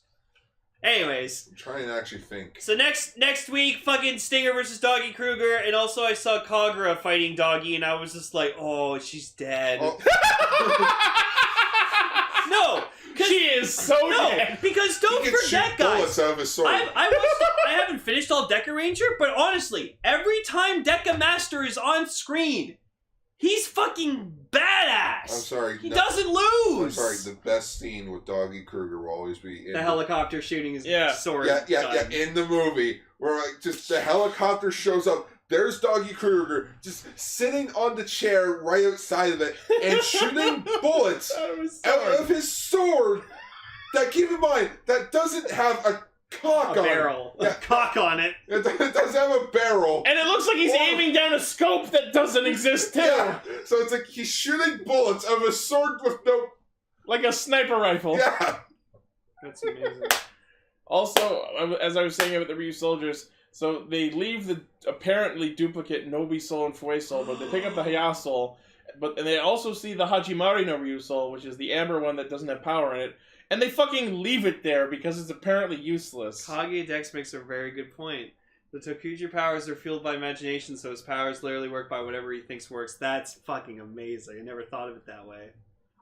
Anyways. I'm trying to actually think. So next week, fucking Stinger versus Doggy Kruger, and also I saw Kagura fighting Doggy, and I was just like, oh, she's dead. Oh. No! She is so dead. Because don't forget, guys. Out of his sword. I haven't finished all Deca Ranger, but honestly, every time Deca Master is on screen, he's fucking badass. I'm sorry. He doesn't lose. I'm sorry. The best scene with Doggy Kruger will always be the helicopter shooting his sword. Yeah. In the movie, where like just the helicopter shows up. There's Doggy Kruger just sitting on the chair right outside of it and shooting bullets out of his sword. That, keep in mind, that doesn't have a cock on barrel. it. A cock on it. It doesn't have a barrel. And it looks like he's aiming down a scope that doesn't exist too. Yeah. So it's like he's shooting bullets out of a sword with no... Like a sniper rifle. Yeah. That's amazing. Also, as I was saying about the Ryu soldiers... So they leave the apparently duplicate Nobi Soul and Fue Soul, but they pick up the Haya Soul. And they also see the Hajimari no Ryu Soul, which is the amber one that doesn't have power in it. And they fucking leave it there because it's apparently useless. Kage Dex makes a very good point. The Tokuja powers are fueled by imagination, so his powers literally work by whatever he thinks works. That's fucking amazing. I never thought of it that way.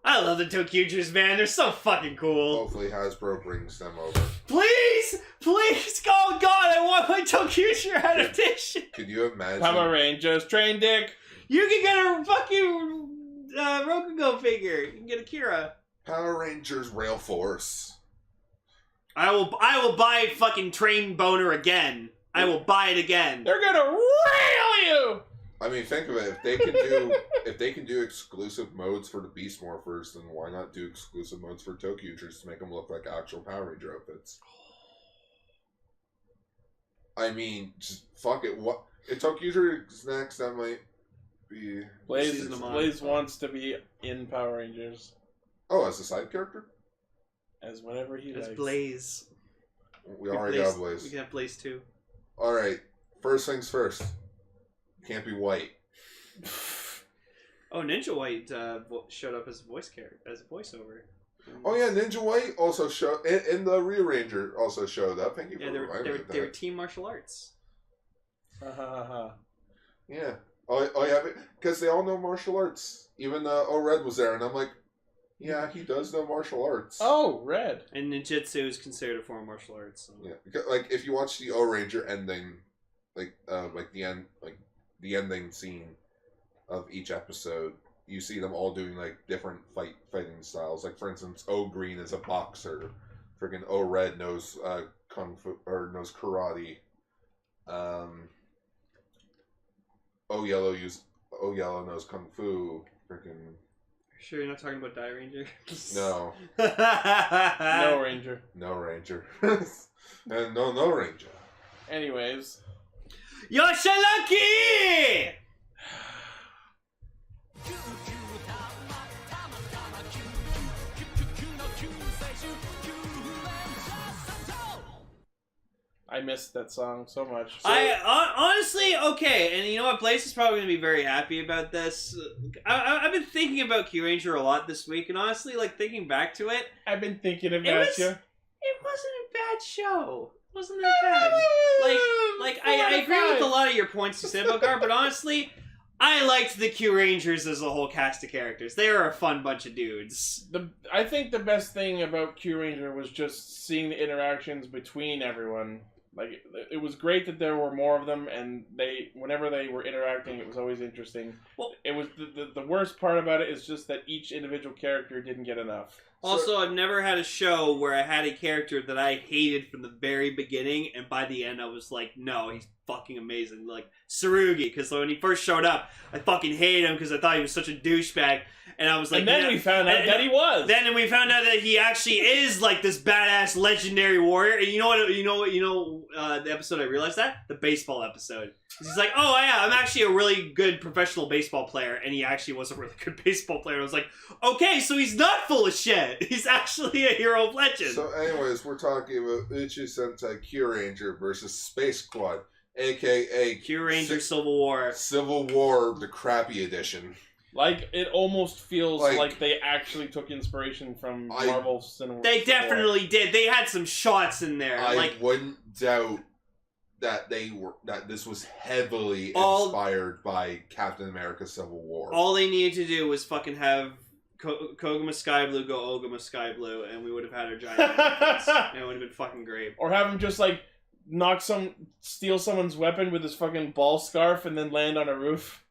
I love the Tokujas, man. They're so fucking cool. Hopefully Hasbro brings them over. Please! Oh god, I want my Tokuja adaptation! Could you imagine? Power Rangers, train dick! You can get a fucking Rokugo figure. You can get a Kira. Power Rangers Rail Force. I will buy fucking Train Boner again. I will buy it again. They're gonna rail you! I mean, think of it. If they can do exclusive modes for the Beast Morphers, then why not do exclusive modes for Tokyujers to make them look like actual Power Ranger outfits? I mean, just fuck it. What if Tokyuger's next? That might be. Blaze wants to be in Power Rangers. Oh, as a side character? As whatever he likes. As Blaze. We already got Blaze. We can have Blaze too. Alright, first things first. Can't be white. Oh, Ninja White showed up as a voiceover. Oh yeah, Ninja White also showed in the Rearranger also showed up. Thank you for reminding me of that. They were team martial arts. Yeah. Oh yeah, because they all know martial arts. Even Red was there, and I'm like, yeah, he does know martial arts. Oh, Red. And ninjutsu is considered a form of martial arts. So. Yeah, because, like if you watch the O-Ranger ending, like the ending scene of each episode, you see them all doing like different fighting styles. Like for instance, O Green is a boxer. Freaking O Red knows kung fu or knows karate. O Yellow knows kung fu. Freaking. Sure, you're not talking about Die Ranger? No. No Ranger. No Ranger. And no Ranger. Anyways. Yoshalaki! I missed that song so much. So, Honestly, okay, and you know what? Blaze is probably going to be very happy about this. I've been thinking about Kyuranger a lot this week, and honestly, like, thinking back to it... I've been thinking about you. It wasn't a bad show. wasn't that bad. I agree with a lot of your points you said about Gar, but honestly, I liked the Kyurangers as a whole cast of characters. They were a fun bunch of dudes. I think the best thing about Kyuranger was just seeing the interactions between everyone. Like, it was great that there were more of them, and whenever they were interacting, it was always interesting. Well, it was the worst part about it is just that each individual character didn't get enough. Also, I've never had a show where I had a character that I hated from the very beginning, and by the end I was like, no, he's fucking amazing. Like, Tsurugi, because when he first showed up, I fucking hated him because I thought he was such a douchebag, and I was like... And then we found out that he was! Then we found out that he actually is, like, this badass legendary warrior, and you know the episode I realized that? The baseball episode. He's like, oh yeah, I'm actually a really good professional baseball player, and he actually was a really good baseball player. I was like, okay, so he's not full of shit. He's actually a hero of legend. So anyways, we're talking about Uchuu Sentai Kyuranger versus Space Squad, a.k.a. Kyuranger Civil War. Civil War, the crappy edition. Like, it almost feels like they actually took inspiration from Marvel Cinema. They definitely did. They had some shots in there. I wouldn't doubt that this was heavily inspired by Captain America Civil War. All they needed to do was fucking have Koguma Sky Blue go Oguma Sky Blue, and we would have had our giant elephants. And it would have been fucking great. Or have him just, like, steal someone's weapon with his fucking ball scarf and then land on a roof.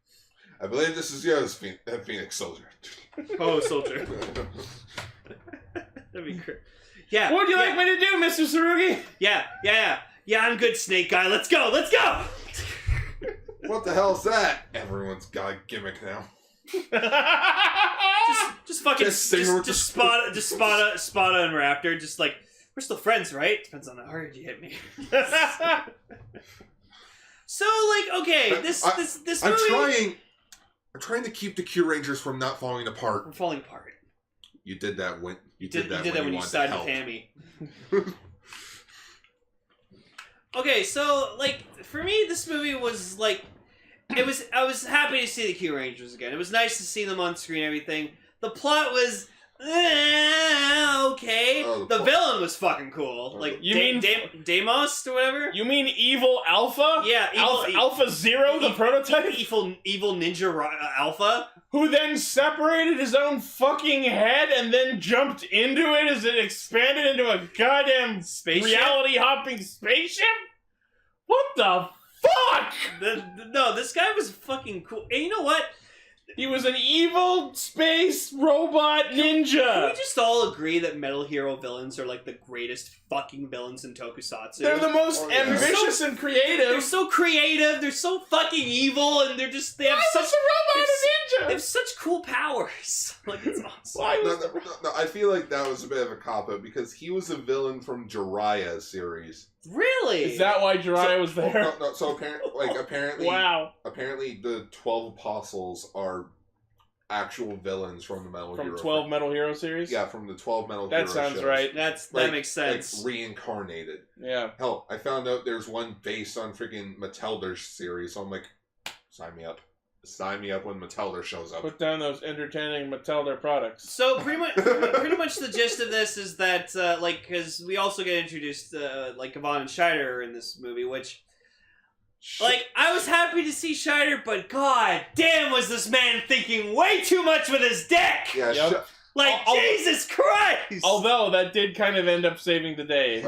I believe this is yours, Phoenix Soldier. Oh, Soldier. That'd be great. Yeah. What would you like me to do, Mr. Tsurugi? Yeah, I'm good, Snake Guy. Let's go! What the hell's that? Everyone's got a gimmick now. just fucking just spot and Raptor. Just like, we're still friends, right? Depends on how hard you hit me. So, like, okay, this movie... I'm trying to keep the Kyurangers from not falling apart. We're falling apart. You did that when you did that when you sided with Hammy. Okay, so, like, for me, this movie was, like, I was happy to see the Kyurangers again. It was nice to see them on screen and everything. The plot was, okay. The villain was fucking cool. Like, you mean Deimos or whatever? You mean Evil Alpha? Yeah, Alpha Zero, the prototype? Evil Ninja Alpha? Who then separated his own fucking head and then jumped into it as it expanded into a goddamn reality-hopping spaceship? What the fuck? No, this guy was fucking cool. And you know what? He was an evil space robot ninja. Can we just all agree that Metal Hero villains are like the greatest fucking villains in tokusatsu? They're the most ambitious and creative. They're so creative. They're so fucking evil, and they have such cool powers. Like, it's awesome. No, I feel like that was a bit of a cop-out because he was a villain from Jiraiya's series. Really? Is that why Jiraiya was there? No. So apparently, wow. Apparently, the 12 Apostles are actual villains from the Metal Hero. From 12 Metal Hero series? Yeah, from the 12 Metal Hero. That sounds shows. right. That makes sense. Like reincarnated. Yeah. Hell, I found out there's one based on freaking Mattelder series, so I'm like, sign me up. Sign me up when Mattelder shows up. Put down those entertaining Mattelder products. So pretty much the gist of this is that because we also get introduced like Gavon and Scheider in this movie, which like I was happy to see Scheider, but god damn was this man thinking way too much with his dick. Yeah. Yep. Jesus Christ! Although that did kind of end up saving the day.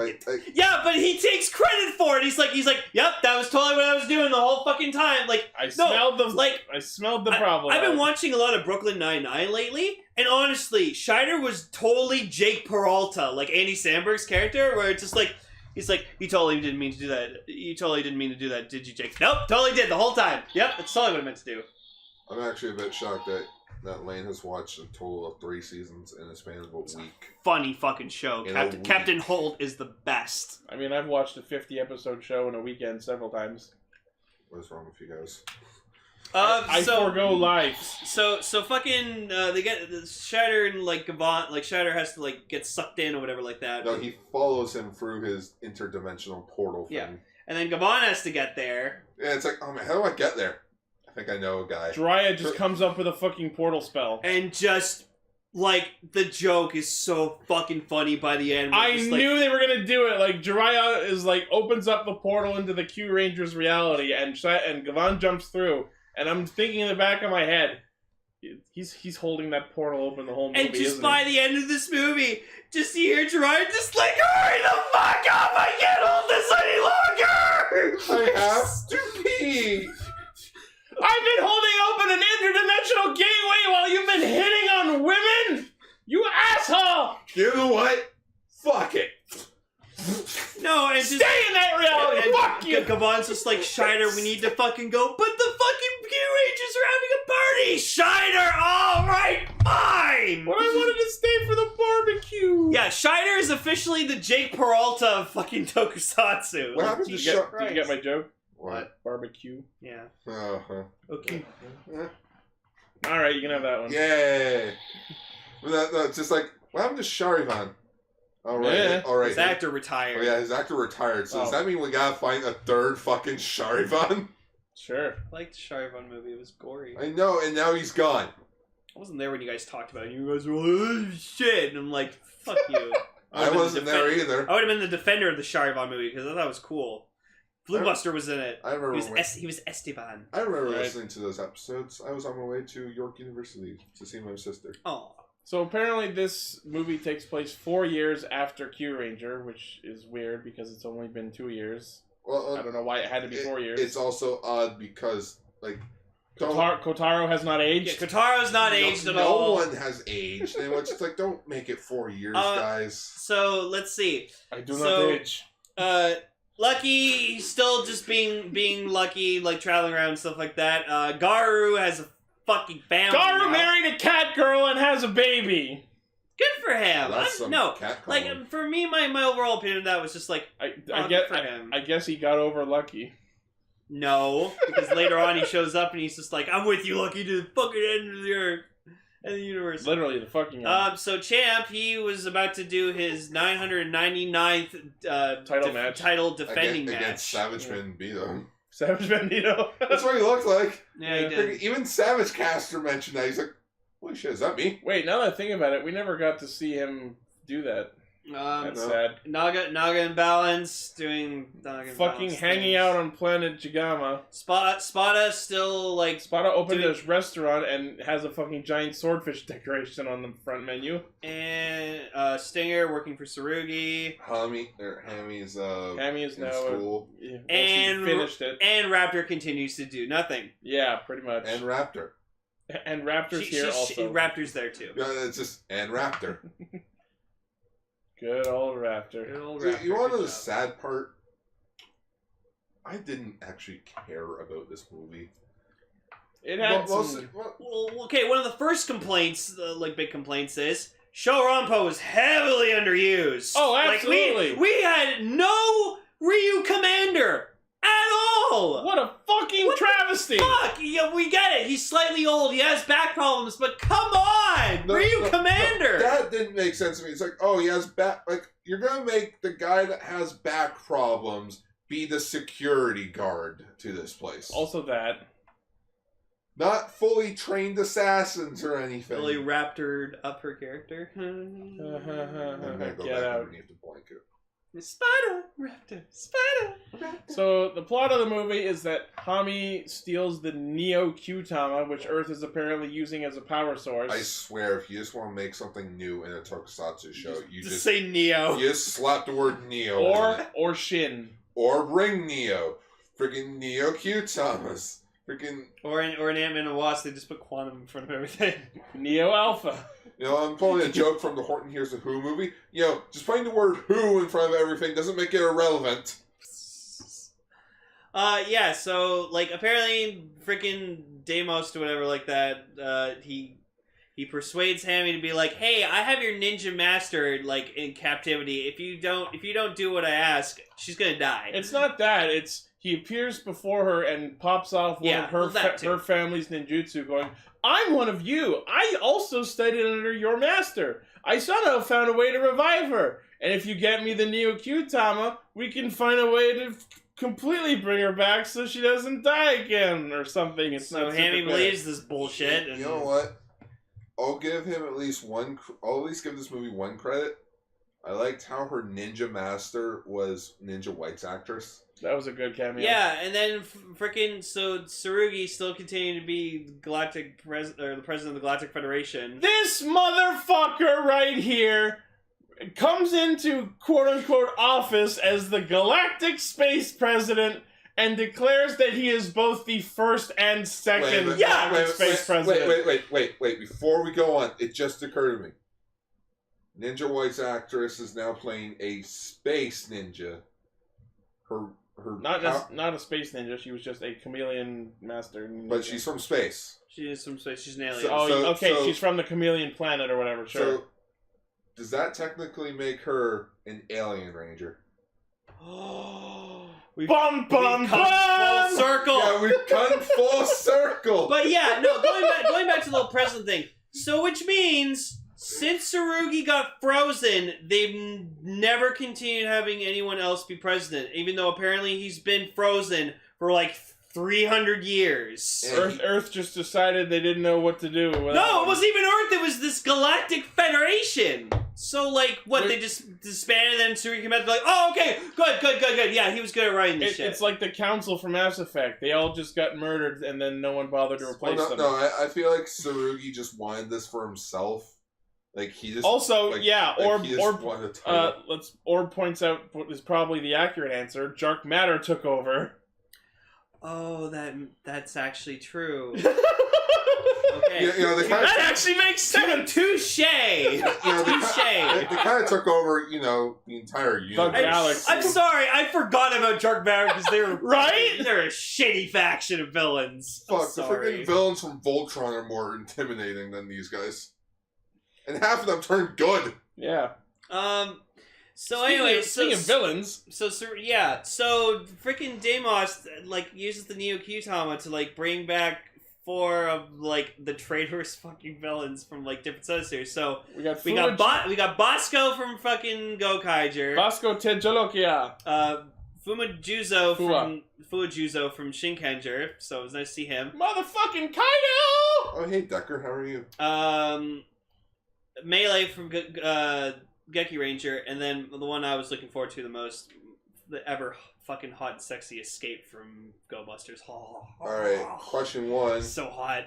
Yeah, but he takes credit for it. He's like, yep, that was totally what I was doing the whole fucking time. Like, I smelled the problem. I've been watching a lot of Brooklyn Nine-Nine lately, and honestly, Scheider was totally Jake Peralta, like Andy Samberg's character, where it's just like, he's like, you totally didn't mean to do that. You totally didn't mean to do that, did you, Jake? Nope, totally did the whole time. Yep, that's totally what I meant to do. I'm actually a bit shocked that Lane has watched a total of 3 seasons in a span of a week. Funny fucking show. Captain Holt is the best. I mean, I've watched a 50-episode show in a weekend several times. What is wrong with you guys? I forego life. So fucking they get Scheider and like Gavon, like Scheider has to like get sucked in or whatever like that. No, he follows him through his interdimensional portal thing. Yeah, and then Gavon has to get there. Yeah, it's like, oh man, how do I get there? I think I know a guy. Jiraiya just comes up with a fucking portal spell. And just like, the joke is so fucking funny by the end. I knew they were gonna do it. Like, Jiraiya is like, opens up the portal into the Kyuranger's reality, and Gavan jumps through. And I'm thinking in the back of my head, he's holding that portal open the whole movie, and just by the end of this movie, just you hear Jiraiya just like, hurry the fuck up! I can't hold this any longer! I have to pee! I've been holding open an interdimensional gateway while you've been hitting on women! You asshole! You know what? Fuck it. No, and Stay in that reality! Fuck you! Gavan's just like, Shiner, we need to fucking go, but the fucking Kyurangers are having a party! Shiner, alright, fine! But I wanted to stay for the barbecue! Yeah, Shiner is officially the Jake Peralta of fucking tokusatsu. What happened to Did you get my joke? What? Barbecue. Yeah. Uh-huh. Okay. Alright, you can have that one. Yay! No, it's just like, what happened to Charivan? Alright, Yeah. alright. His actor retired. Oh yeah, his actor retired, so does Oh. that mean we gotta find a third fucking Charivan? Sure. I liked the Charivan movie, it was gory. I know, and now he's gone. I wasn't there when you guys talked about it. You guys were like, oh, shit. And I'm like, fuck you. I wasn't there either. I would have been the defender of the Charivan movie because I thought it was cool. Bluebuster was in it. I remember He was Esteban. I remember Right. listening to those episodes. I was on my way to York University to see my sister. Oh. So apparently this movie takes place 4 years after Kyuranger, which is weird because it's only been 2 years. Well, I don't know why it had to be 4 years. It's also odd because, like, Kotaro has not aged. Yeah, Kotaro's not aged at all. No one has aged, and it's just like, don't make it 4 years, guys. So let's see. I do not age. Lucky, he's still just being lucky, like traveling around and stuff like that. Garu has a fucking family. Garu now. married a cat girl and has a baby. Good for him. That's some No, cat like calling. for me, my overall opinion of that was just like, good for him. I guess he got over Lucky. No, because later on he shows up and he's just like, I'm with you, Lucky, to the fucking end of the earth and the universe. Literally the fucking end. So Champ, he was about to do his 999th title defending match against Savage Bandito. Savage Bandito. That's what he looked like. Yeah, he did. Even Savage Caster mentioned that. He's like, holy shit, is that me? Wait, now that I think about it, we never got to see him do that. That's no. sad. Naga and Balance doing Naga and Fucking Balance hanging things. out on planet Jigama. Spada still like Spada opened doing- his restaurant and has a fucking giant swordfish decoration on the front menu. and Stinger working for Tsurugi Hammy is is in now school. Well, And- she finished it. and Raptor continues to do nothing. Yeah, pretty much. And Raptor. And Raptor's here also. Raptor's there too. Yeah, it's just and Raptor. Good old Raptor. Good old Dude, Raptor, you want to know good the job. sad part? I didn't actually care about this movie. It had Well, some... Well, okay, one of the first complaints, like big complaints, is Shoranpo was heavily underused. Oh, absolutely. Like, we had no Ryu Commander at all. What a fucking travesty! Fuck! Yeah, we get it. He's slightly old. He has back problems, but come on, Ryu Commander. That didn't make sense to me. It's like, oh, he has back. Like, you're gonna make the guy that has back problems be the security guard to this place. Also that. Not fully trained assassins or anything. Really raptored up her character. I'm gonna go Get back out. underneath the blanket. Spider, Raptor, Spider. So, the plot of the movie is that Hami steals the Neo Q-Tama, which Earth is apparently using as a power source. I swear, if you just want to make something new in a tokusatsu show, you just say Neo. you just slap the word Neo on it. Or Shin. Or bring Neo. Freaking Neo Q-Tamas. Freaking, Or an Ant-Man and Wasp, they just put Quantum in front of everything. Neo Alpha. you know, I'm pulling a joke from the Horton Hears the Who movie. You know, just putting the word Who in front of everything doesn't make it irrelevant. Yeah, so, like, apparently, freaking Deimos or whatever like that, he persuades Hammy to be like, hey, I have your ninja master, like, in captivity. If you don't do what I ask, she's gonna die. It's not that, it's... He appears before her and pops off one of her family's ninjutsu going, I'm one of you. I also studied under your master. I somehow found a way to revive her. And if you get me the Neo Q-Tama, we can find a way to completely bring her back so she doesn't die again or something. It's so not Hammy super bad. believes this bullshit. And You know what? I'll give him at least one. I'll at least give this movie one credit. I liked how her ninja master was Ninja White's actress. That was a good cameo. Yeah, and then so Tsurugi still continued to be the president of the Galactic Federation. This motherfucker right here comes into quote-unquote office as the Galactic Space President and declares that he is both the first and second Space President. Wait. Before we go on, it just occurred to me. Ninja White's actress is now playing a space ninja. Not a space ninja. She was just a chameleon master. Ninja. But she's from space. She is from space. She's an alien. She's from the chameleon planet or whatever. Sure. So, does that technically make her an alien ranger? We've come full circle. Yeah, we've come full circle. But yeah, no. Going back to the little president thing. So, which means since Tsurugi got frozen, they've never continued having anyone else be president, even though apparently he's been frozen for like 300 years. Earth just decided they didn't know what to do. No, it wasn't even Earth. It was this Galactic Federation. So, like, they just disbanded, and Tsurugi came out and be like, oh, okay, good. Yeah, he was good at writing this shit. It's like the council from Mass Effect. They all just got murdered, and then no one bothered to replace them. No, I feel like Tsurugi just wanted this for himself. Like, he just... Also, like, yeah, Orb points out what is probably the accurate answer. Jark Matter took over. Oh, that's actually true. Okay. That actually makes sense. Touche. They kind of took over, the entire universe. I'm sorry, I forgot about Jark Matter because they're right. They're a shitty faction of villains. Fuck, the freaking villains from Voltron are more intimidating than these guys, and half of them turned good. Yeah. Speaking of villains, so freaking Deimos uses the Neo Kyutama to bring back 4 of the traitorous fucking villains from different sets here. So we got Bosco from fucking Gokaiger. Bosco Tejolokia. Fumajuzo from Shinkenger. So it was nice to see him. Motherfucking Kaido! Oh hey Decker, how are you? Melee from Geki Ranger, and then the one I was looking forward to the most, the ever fucking hot and sexy Escape from Go Busters. Alright, question 1. So hot.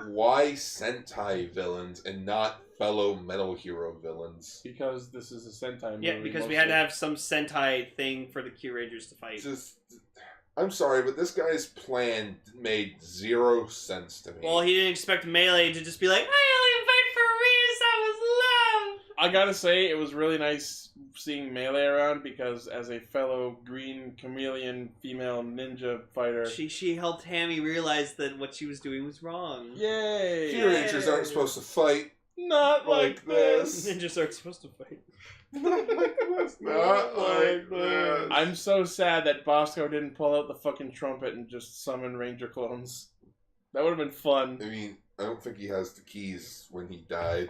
Why Sentai villains and not fellow Metal Hero villains? Because this is a Sentai movie. Yeah, because we had to have some Sentai thing for the Kyurangers to fight. I'm sorry, but this guy's plan made 0 sense to me. Well, he didn't expect Melee to just be like, I only fight for reasons I was loved. I gotta say, it was really nice seeing Melee around because as a fellow green chameleon female ninja fighter... She helped Hammy realize that what she was doing was wrong. Yay! Kyurangers aren't supposed to fight. Not like this. Ninjas aren't supposed to fight. Not like this. I'm so sad that Bosco didn't pull out the fucking trumpet and just summon Ranger clones. That would have been fun. I mean, I don't think he has the keys when he died.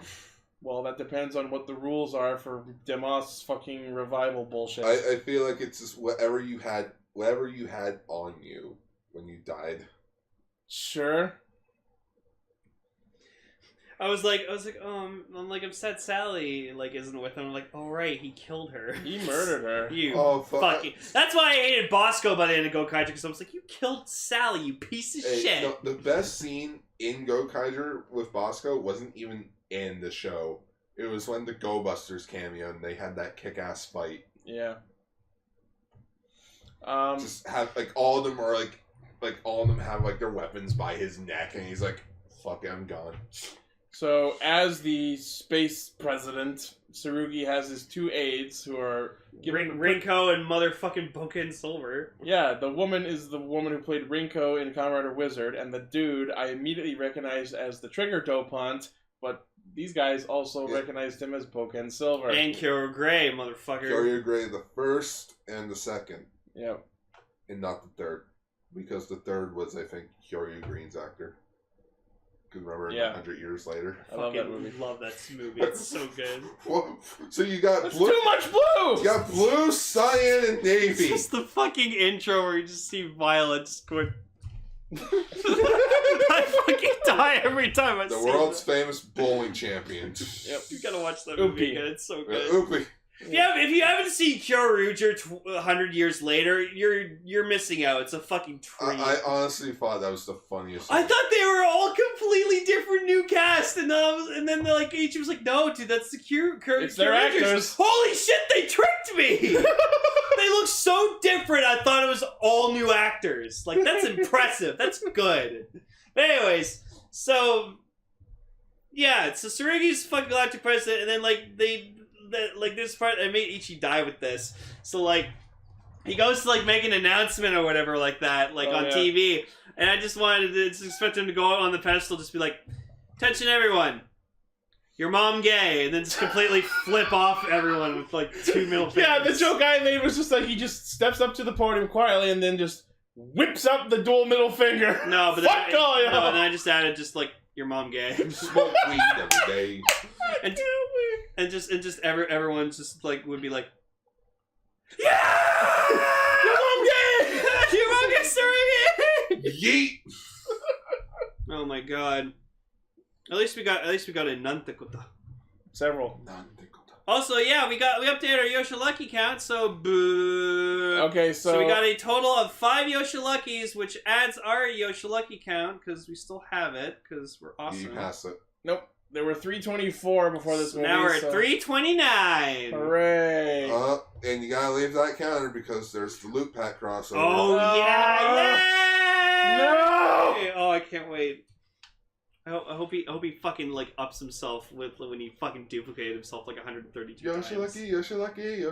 Well, that depends on what the rules are for Demos fucking revival bullshit. I feel like it's just whatever you had on you when you died. Sure. I was like, oh, I'm upset Sally isn't with him. I'm like, oh right, he killed her. He murdered her. Fucking. That's why I hated Bosco by the end of Gokaiger, because I was like, you killed Sally, you piece of shit. No, the best scene in Gokaiger with Bosco wasn't even in the show. It was when the Go Busters cameo and they had that kick-ass fight. Yeah. Just have all of them are all of them have their weapons by his neck, and he's like, "Fuck it, I'm gone." So, as the space president, Tsurugi has his 2 aides who are... Rinko and motherfucking Boken Silver. Yeah, the woman is the woman who played Rinko in Kamen Rider Wizard, and the dude I immediately recognized as the Trigger Dopant, but these guys also recognized him as Boken Silver. And Kyoto Gray, motherfucker. Kyoto Gray, the first and the second. Yep. And not the third. Because the third was, I think, Kyoto Green's actor. Because remember, 100 years later. I love that movie. Love that movie. It's so good. Well, so you got That's too much blue! You got blue, cyan, and navy. It's just the fucking intro where you just see Violet just going... I fucking cry every time I The see world's that. famous bowling champion. Yep. You gotta watch that movie again. It's so good. Oopie. Yeah, if you haven't seen Kyuranger 100 years later, you're missing out. It's a fucking treat. I honestly thought that was the funniest. I thought they were all completely different new cast, and then like Ichi was like, "No, dude, that's the It's their actors. Holy shit, they tricked me! They look so different. I thought it was all new actors. Like that's impressive. That's good. But anyways, so yeah, so Tsurugi's fucking galactic president, and then like this part, I made Ichi die with this. So like, he goes to like make an announcement or whatever like that, like on TV, and I just wanted to just expect him to go out on the pedestal, just be like, "Attention, everyone, your mom gay," and then just completely flip off everyone with like 2 middle fingers. Yeah, the joke I made was just like he just steps up to the podium quietly and then just whips up the dual middle finger. No, but fuck all y'all. No, and I just added just like your mom gay. Smoke weed every day. And just everyone just like would be like, yeah, Your mom gay! your mom gay, Tsurugi! Yeet. Oh my god. At least we got a Nantekota. Several. Also, yeah, we updated our Yoshilucky count, so boo. Okay, So we got a total of 5 Yoshiluckys, which adds our Yoshilucky count because we still have it because we're awesome. You pass it. Nope. There were 324 before this So movie. now we're at 329. Hooray! And you gotta leave that counter because there's the loot pack crossover. Oh yeah! No! Oh, I can't wait. I hope he fucking like ups himself with when he fucking duplicated himself like 132 times. Yoshilucky.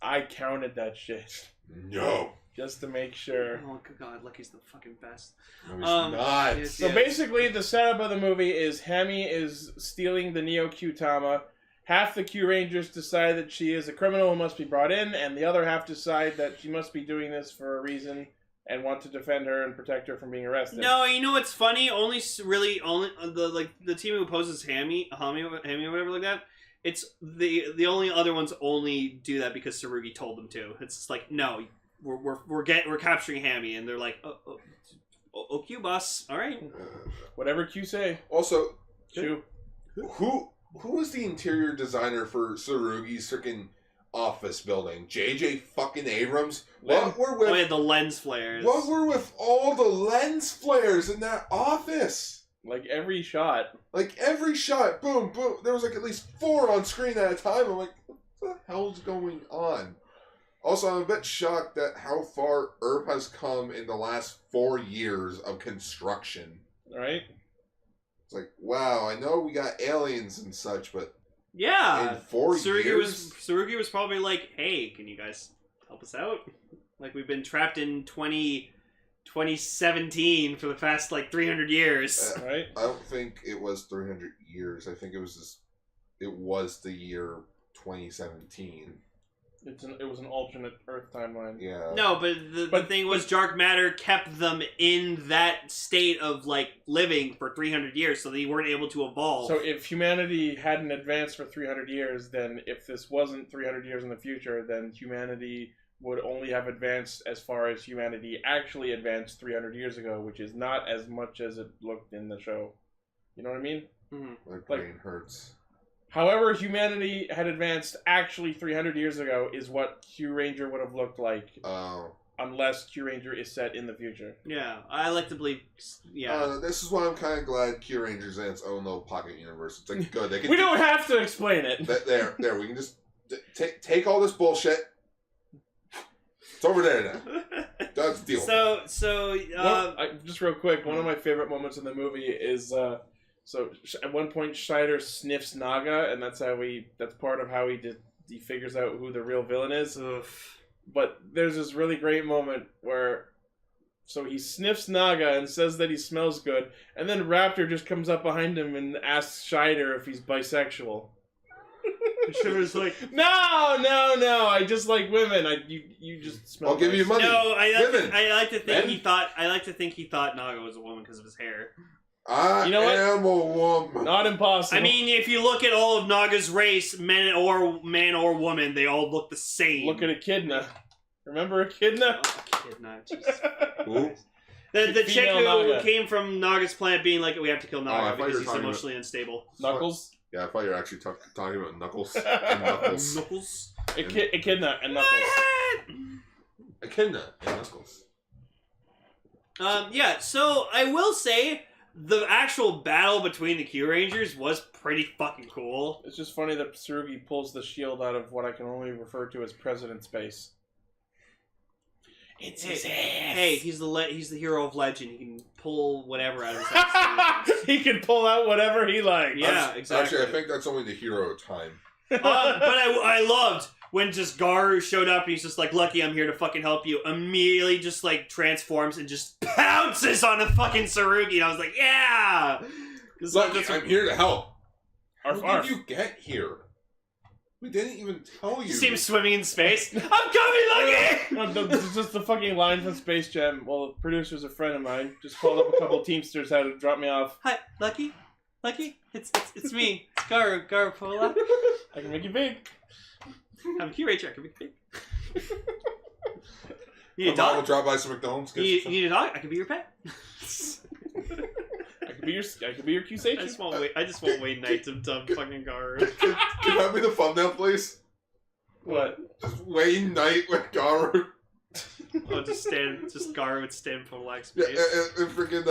I counted that shit. No. Just to make sure. Oh god, Lucky's the fucking best. No, he's not. Yes, So basically, the setup of the movie is Hemi is stealing the Neo Q-Tama. Half the Kyurangers decide that she is a criminal who must be brought in, and the other half decide that she must be doing this for a reason and want to defend her and protect her from being arrested. No, you know what's funny? Only the team who opposes Hami or whatever like that. It's the only other ones only do that because Tsurugi told them to. It's just like, no, we're capturing Hami, and they're like, oh, Q boss, all right. Whatever Q say. Also, Chew. who was the interior designer for Tsurugi's freaking office building? JJ fucking Abrams. What were the lens flares. What were with all the lens flares in that office? Like every shot. Like every shot, boom, boom. There was like at least 4 on screen at a time. I'm like, what the hell's going on? Also, I'm a bit shocked at how far Earth has come in the last 4 years of construction. Right? It's like, wow, I know we got aliens and such, but yeah, in 4 years? Tsurugi was probably like, hey, can you guys help us out? Like, we've been trapped in 2017 for the past, like, 300 years. Right? I don't think it was 300 years. I think it was the year 2017. It was an alternate Earth timeline. Yeah. No, but the thing was, dark matter kept them in that state of like living for 300 years, so they weren't able to evolve. So if humanity hadn't advanced for 300 years, then if this wasn't 300 years in the future, then humanity would only have advanced as far as humanity actually advanced 300 years ago, which is not as much as it looked in the show. You know what I mean? Mm-hmm. My brain hurts. However, humanity had advanced actually 300 years ago is what Kyuranger would have looked like. Unless Kyuranger is set in the future. Yeah, I like to believe. Yeah. This is why I'm kind of glad Kyuranger's in its own little pocket universe. It's like good. They can we don't have to explain it. There. We can just take all this bullshit. It's over there now. That's the deal. So just real quick, one of my favorite moments in the movie is so at one point Scheider sniffs Naga, and that's part of how he figures out who the real villain is. Oof. But there's this really great moment where so he sniffs Naga and says that he smells good, and then Raptor just comes up behind him and asks Scheider if he's bisexual. Shiver's like, no, I just like women. You just smell. I'll give you money. No, I like to think Men? he thought Naga was a woman because of his hair. I am a woman. Not impossible. I mean, if you look at all of Naga's race, man or woman, they all look the same. Look at Echidna. Remember Echidna? Oh, Echidna, Jesus Christ. The chick who Naga. came from Naga's planet being like, we have to kill I Naga thought you because were he's talking emotionally unstable. Knuckles, Yeah, I thought you were actually talking about Knuckles. And Knuckles. Knuckles. Echidna, and Knuckles. Echidna and Knuckles. Yeah, so I will say the actual battle between the Kyurangers was pretty fucking cool. It's just funny that Tsurugi pulls the shield out of what I can only refer to as President's base. It's his ass. Hey, he's the hero of legend. He can pull whatever out of his ass. He can pull out whatever he likes. Yeah, exactly. Actually, I think that's only the hero time. But I loved when just Garu showed up and he's just like, Lucky, I'm here to fucking help you. Immediately just like transforms and just pounces on the fucking Tsurugi. And I was like, yeah! Lucky, I'm here to help. Arf, How arf. did you get here? We didn't even tell you. You see him swimming in space. I'm coming, Lucky! It's just the fucking line from Space Jam. Well, the producer's a friend of mine. Just called up a couple Teamsters, had to drop me off. Hi, Lucky? Lucky? It's me. It's Garu Pola. I can make you big. I'm a Kyuranger. I can be big. You need a My mom will dog? drop by some McDonald's. You need a dog? I can be your pet. I could be your Q-Sage. I just want Wayne Knight to dub fucking Garu. Can that be the thumbnail, please? What? Just Wayne Knight with Garu. Oh, just Garu would stand for black Yeah, space. and freaking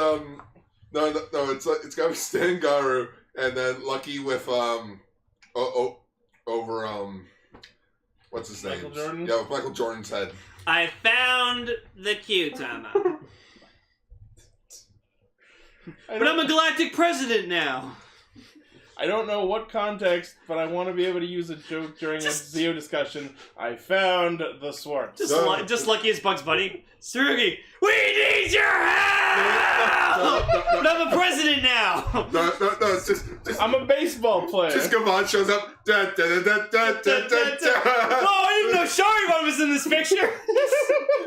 no, it's gotta be Stan Garu, and then Lucky with what's his name? Michael Jordan? Yeah, with Michael Jordan's head. I found the Q-Tama. But I'm a galactic president now. I don't know what context, but I want to be able to use a joke during a Zi-O discussion. I found the Swartz. Just Lucky as Bugs Bunny. Tsurugi, we need your help! But I'm a president now! No, it's just I'm a baseball player. just Gavon shows up. Da, da, da, da, da, da, da, da. Oh, I didn't know Sharingan was in this picture!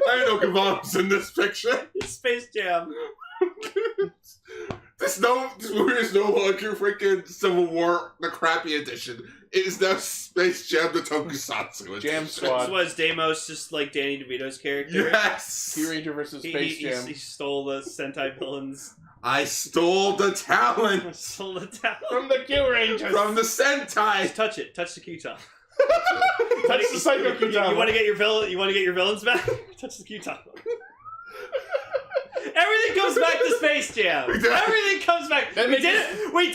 I know Gavon was in this picture. It's Space Jam. This movie is no longer freaking Civil War, the crappy edition. It is now Space Jam the Tokusatsu. Jam This Squad. was Deimos just like Danny DeVito's character. Yes! Kyuranger versus Space Jam. He stole the Sentai villains. I stole the talent Stole the talent. From the Kyurangers. from the Sentai! Just touch it. Touch the Q-Top. Touch the Saikyou Q-Tama. You want to get your villains back? Touch the Q-Top. Everything comes back to Space Jam. Everything comes back. Then We they did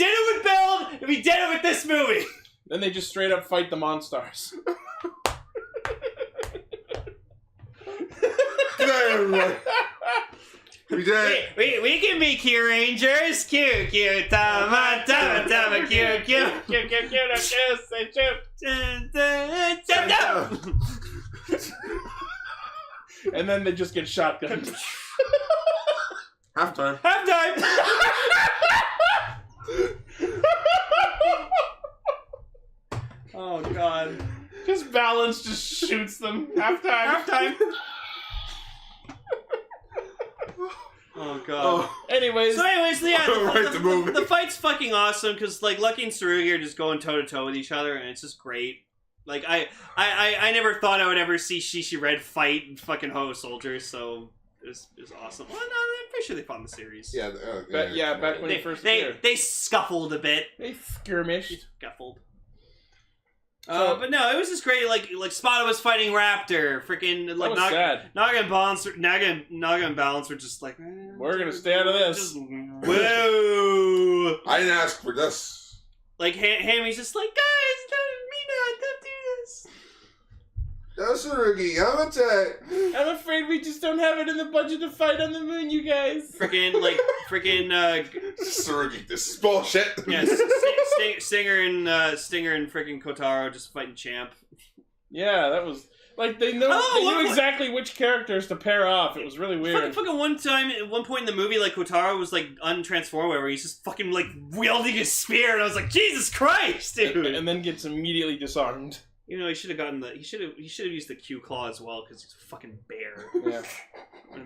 it with Build, and we did it with this movie. Then they just straight up fight the Monstars. Good night, everyone. We did it. We can be Kyurangers. Q, Tama, Tama, Tama, Q. And then they just get shotgunned. Halftime. Halftime. Oh God. Just Balance just shoots them. Halftime. Oh God. Anyways. So yeah, Right, the movie. the fight's fucking awesome because like Lucky and Tsurugi are just going toe to toe with each other, and it's just great. Like I never thought I would ever see Shishi Red fight fucking Ho Soldiers, so it was awesome. Well, no, I'm pretty sure they fought in the series. Yeah, back when he first appeared. They scuffled a bit. They skirmished. Scuffled. So- But no, it was just great. Like Spada was fighting Raptor, freaking like was sad. Naga and Balance were just like, We're gonna stay out of this. Just, whoa! I didn't ask for this. Like Hammy's just like, guys, don't do this. Yasurugi, Yamate. I'm afraid we just don't have it in the budget to fight on the moon, you guys. Freaking Yasurugi, this is bullshit. yeah, Stinger and freaking Kotaro just fighting Champ. Yeah, that was like they knew exactly which characters to pair off. It was really weird. Fucking one time, at one point in the movie, like Kotaro was like untransformed, where he's just fucking like wielding his spear, and I was like, Jesus Christ, dude! And then gets immediately disarmed. You know, he should have gotten he should have used the Q claw as well because he's a fucking bear. Yeah.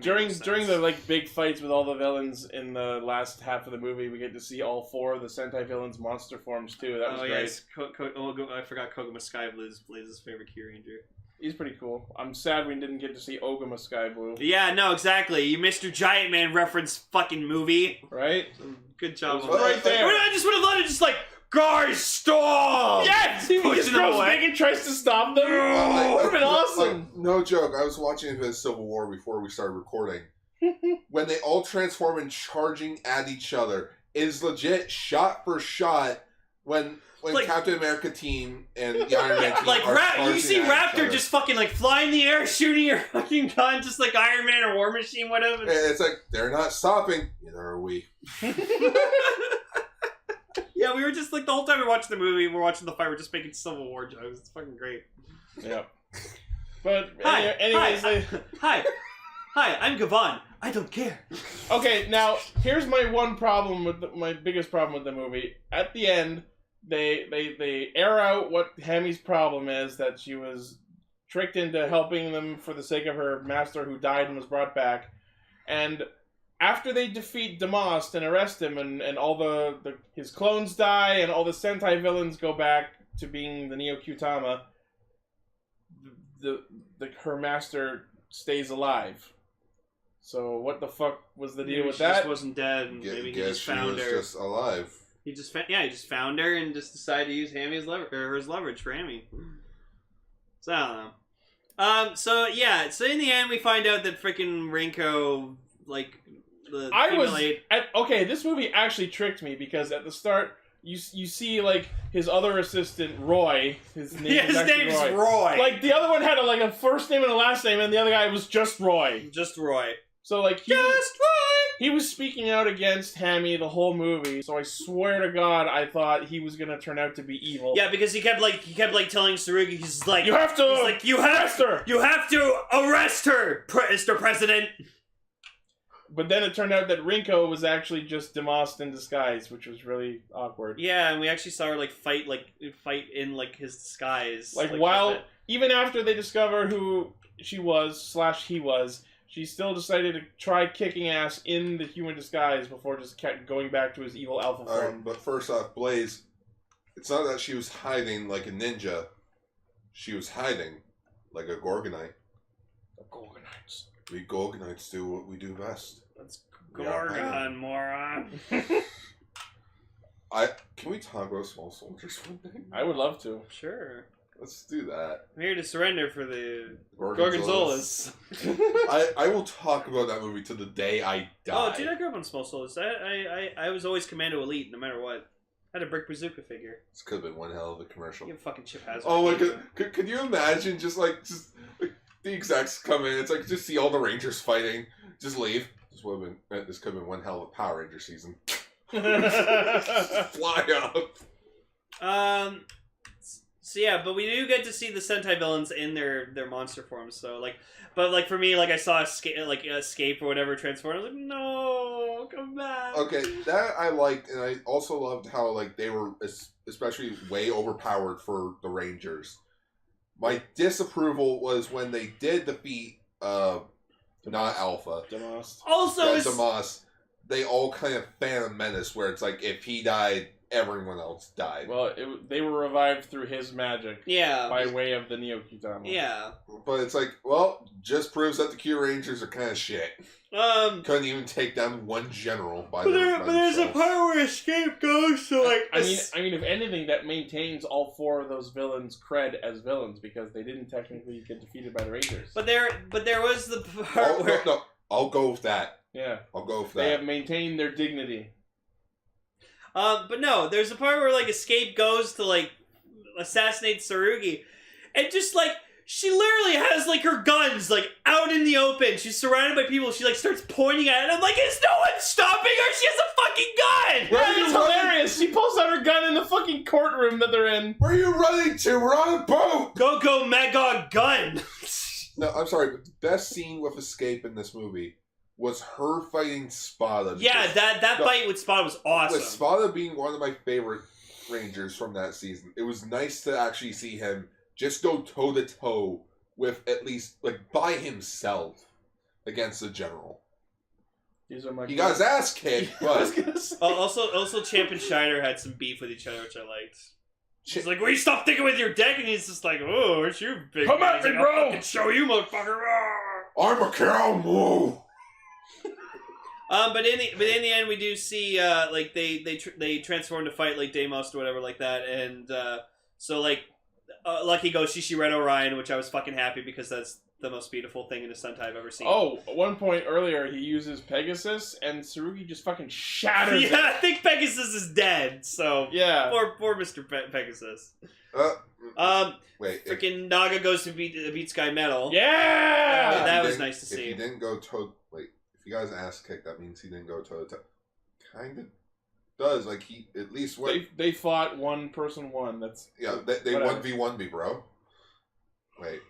During the like big fights with all the villains in the last half of the movie, we get to see all four of the Sentai villains' monster forms too. That was great. Yes, I forgot Koguma Sky Blaze's favorite Kyuranger. He's pretty cool. I'm sad we didn't get to see Ogama Sky Blue. Yeah, no, exactly. You missed your Giant Man reference fucking movie. Right? Good job. It was right there. I just would have let it just like, guys, stop! Yes! He just grows big and tries to stop them. That would have been awesome. Like, no joke. I was watching the Civil War before we started recording. When they all transform and charging at each other, it is legit shot for shot when like, Captain America team and the Iron Man team are you see Raptor just fucking like fly in the air, shooting your fucking gun, just like Iron Man or War Machine, whatever. And it's like they're not stopping. Neither are we. Yeah, we were just like the whole time we were watching the movie, we're watching the fight, we're just making Civil War jokes. It's fucking great. Yeah. But anyways, hi, I'm Gavon. I don't care. Okay, now here's my one problem with my biggest problem with the movie. At the end, they air out what Hammy's problem is, that she was tricked into helping them for the sake of her master who died and was brought back. And after they defeat Damast and arrest him, and all his clones die, and all the Sentai villains go back to being the Neo Kyutama, her master stays alive. So what the fuck was the deal with that? She just wasn't dead, and maybe he just found her. She was just alive. He just found her and just decided to use Hammy as his leverage for Hammy. So I don't know. So in the end we find out that freaking Rinko okay, this movie actually tricked me, because at the start you see like his other assistant Roy. His name's Roy. Like the other one had a first name and a last name, and the other guy was just Roy. Just Roy. So like he was speaking out against Hammy the whole movie. So I swear to God, I thought he was gonna turn out to be evil. Yeah, because he kept telling Tsurugi, he's like, you have to arrest her. You have to arrest her, Mr. President. But then it turned out that Rinko was actually just Damast in disguise, which was really awkward. Yeah, and we actually saw her fight in his disguise. Even after they discover who she was / he was, she still decided to try kicking ass in the human disguise before just kept going back to his evil alpha form. Alright, but first off, Blaze, it's not that she was hiding like a ninja. She was hiding like a Gorgonite. The Gorgonites. We Gorgonites do what we do best. That's Gorgon, moron. Can we talk about small soldiers one day? I would love to. Sure. Let's do that. I'm here to surrender for the Gorgonzolas. I will talk about that movie to the day I die. Oh, dude, I grew up on Small Soldiers. I was always Commando Elite, no matter what. I had a brick bazooka figure. This could have been one hell of a commercial. You fucking Chip Hazard. Oh my god, could you imagine just the execs come in, it's like just see all the Rangers fighting, just leave. This could have been one hell of a Power Ranger season. Fly up. So yeah, but we do get to see the Sentai villains in their monster forms. So but for me, I saw Escape or whatever transform. I was like, no, come back. Okay, that I liked, and I also loved how they were especially way overpowered for the Rangers. My disapproval was when they did defeat not Alpha. Damast. Also, Damast. They all kind of Phantom Menace, where it's like if he died, everyone else died. Well, they were revived through his magic. Yeah. By way of the Neo Kyutama. Yeah. But it's like, well, just proves that the Kyurangers are kind of shit. Couldn't even take down one general by there's a part where Escape goes to I mean, if anything, that maintains all four of those villains' cred as villains, because they didn't technically get defeated by the Rangers. But there was the part where... No, I'll go with that. Yeah. I'll go with that. They have maintained their dignity. But no, there's a part where Escape goes to assassinate Tsurugi, and just she literally has her guns out in the open. She's surrounded by people. She starts pointing at it. And I'm like, is no one stopping her? She has a fucking gun. Right, it's hilarious. She pulls out her gun in the fucking courtroom that they're in. Where are you running to? We're on a boat. Go Magog gun. No, I'm sorry, but the best scene with Escape in this movie was her fighting Spada. Yeah, that fight with Spada was awesome. With Spada being one of my favorite Rangers from that season, it was nice to actually see him just go toe-to-toe with at least, by himself against the general. He got his ass kicked, but... Also, Champ and Shiner had some beef with each other, which I liked. She's like, will you stop thinking with your dick? And he's just like, oh, aren't you big? Come at He's me, like, bro! I'll fucking show you, motherfucker. I'm a cow. Whoa. But in the end, we do see like they transform to fight like Deimos or whatever like that, and so like Lucky goes Shishiren Orion, which I was fucking happy because that's the most beautiful thing in a Sentai I've ever seen. Oh, at one point earlier, he uses Pegasus, and Tsurugi just fucking shatters it. Yeah, I think Pegasus is dead. So Yeah. poor Mr. Pegasus. Wait. Freaking Naga goes to beat Sky Metal. Yeah! That If he was didn't- nice to If see. he didn't go toe, like if you guys ass kick, that means he didn't go toe to toe. Kind of does. Like he at least went. They fought 1-1. That's Yeah, they whatever. 1v1 me, bro. Wait.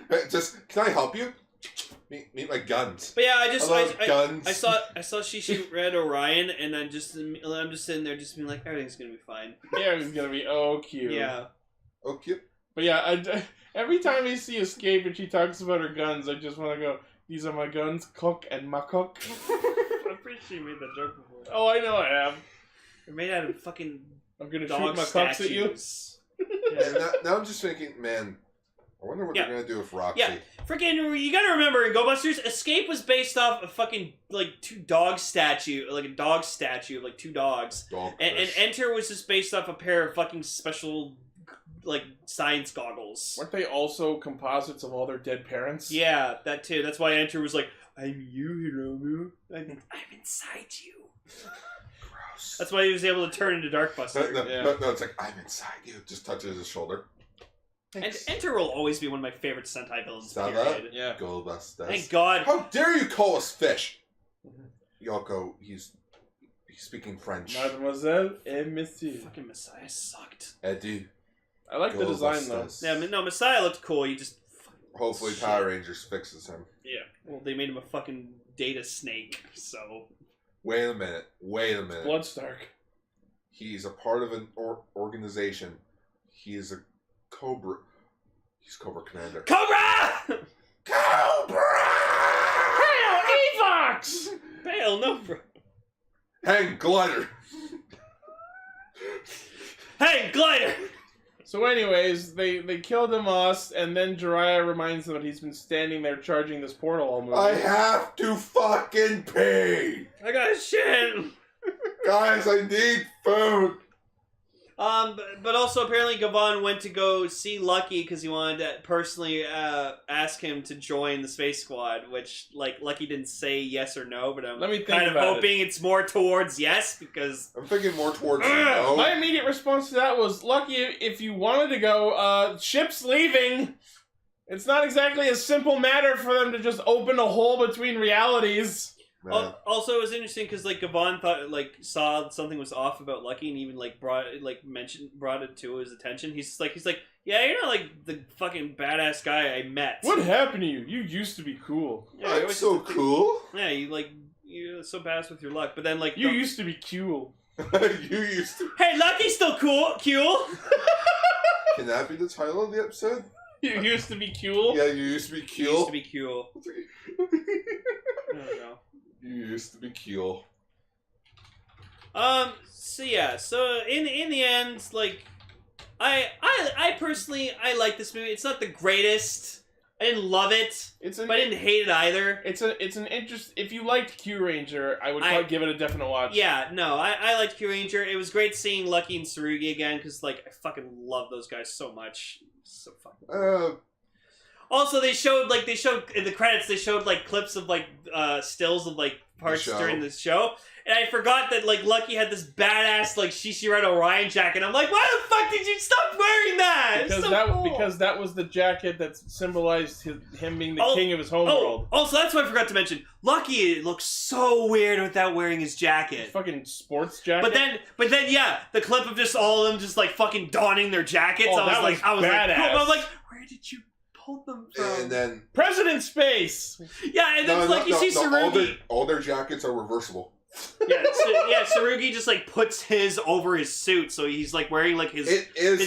Hey, just can I help you? Meet my guns. But yeah, I love guns. I saw Shishiren Orion, and I'm just sitting there, just being like, everything's gonna be fine. yeah, he's gonna be cute. Yeah. Oh, cute. But yeah, every time I see Escape and she talks about her guns, I just want to go, these are my guns, cook and makok. I'm pretty sure you made that joke before. Oh, I know I have. They're made out of fucking I'm gonna shoot dog my cocks at you. statues. And now I'm just thinking, man, I wonder what Yeah. they're gonna do with Roxy. Yeah. Freaking, you gotta remember in Go Busters, Escape was based off a fucking like two dog statue, like a dog statue of like two dogs, Dog and fish. Enter was just based off a pair of fucking special like science goggles. Weren't they also composites of all their dead parents? Yeah, that too. That's why Enter was like, I'm you, Hiromu. I'm inside you. Gross. That's why he was able to turn into Darkbuster. No, it's like I'm inside you. Just touches his shoulder. And Enter will always be one of my favorite Sentai villains. Stop Period. that. Yeah. Go bust. Thank God. How dare you call us fish? Yoko, he's speaking French. Mademoiselle et monsieur. Fucking Messiah sucked. Edu. I like the Go design bust though. us. Yeah, no, Messiah looked cool. He just Hopefully Shit. Power Rangers fixes him. yeah. Well, they made him a fucking data snake. So Wait a minute. Bloodstark. He's a part of an organization. He is a Cobra. He's Cobra Commander. Cobra. Cobra! Evox! Hell no, bro. Hang glider. Hey, glider. So anyways, they killed Amos, and then Jiraiya reminds them that he's been standing there charging this portal all movie. I have to fucking pee. I got shit. Guys, I need food. But also apparently Gavon went to go see Lucky because he wanted to personally ask him to join the Space Squad, which like Lucky didn't say yes or no, but I'm Let me think kind of about hoping it's more towards yes because I'm thinking more towards no. My immediate response to that was, Lucky, if you wanted to go, ship's leaving. It's not exactly a simple matter for them to just open a hole between realities. Man. Also it was interesting because like Gavon thought like saw something was off about Lucky and even like brought it to his attention. He's like yeah, you're not like the fucking badass guy I met. What happened to you? You used to be cool. Yeah, I'm always so cool. Yeah, you're so badass with your luck, but then like You used to be Kyu'l. You used to. hey, Lucky's still cool, Kyu'l. Can that be the title of the episode? You used to be Kyu'l? Yeah, you used to be He used Kyu'l. to be Kyu'l. I don't know. You used to be Kyu'l. So yeah. So in the end, like, I personally I like this movie. It's not the greatest. I didn't love it, but I didn't hate it either. It's an interest. If you liked Kyuranger, I would probably give it a definite watch. Yeah, no, I liked Kyuranger. It was great seeing Lucky and Tsurugi again because like I fucking love those guys so much. So fucking. Also, they showed in the credits. They showed like clips of like stills of like parts during the show, and I forgot that like Lucky had this badass like Shishiren Orion jacket. I'm like, why the fuck did you stop wearing that? It's Because so cool. because that was the jacket that symbolized him being the king of his homeworld. Also, that's what I forgot to mention. Lucky looks so weird without wearing his jacket. Fucking sports jacket. But then, yeah, the clip of just all of them just like fucking donning their jackets. Oh, I was like, badass. I was like, where did you pull them from? And then President Space. Yeah, and then you see Tsurugi. All their jackets are reversible. Tsurugi just like puts his over his suit, so he's like wearing like his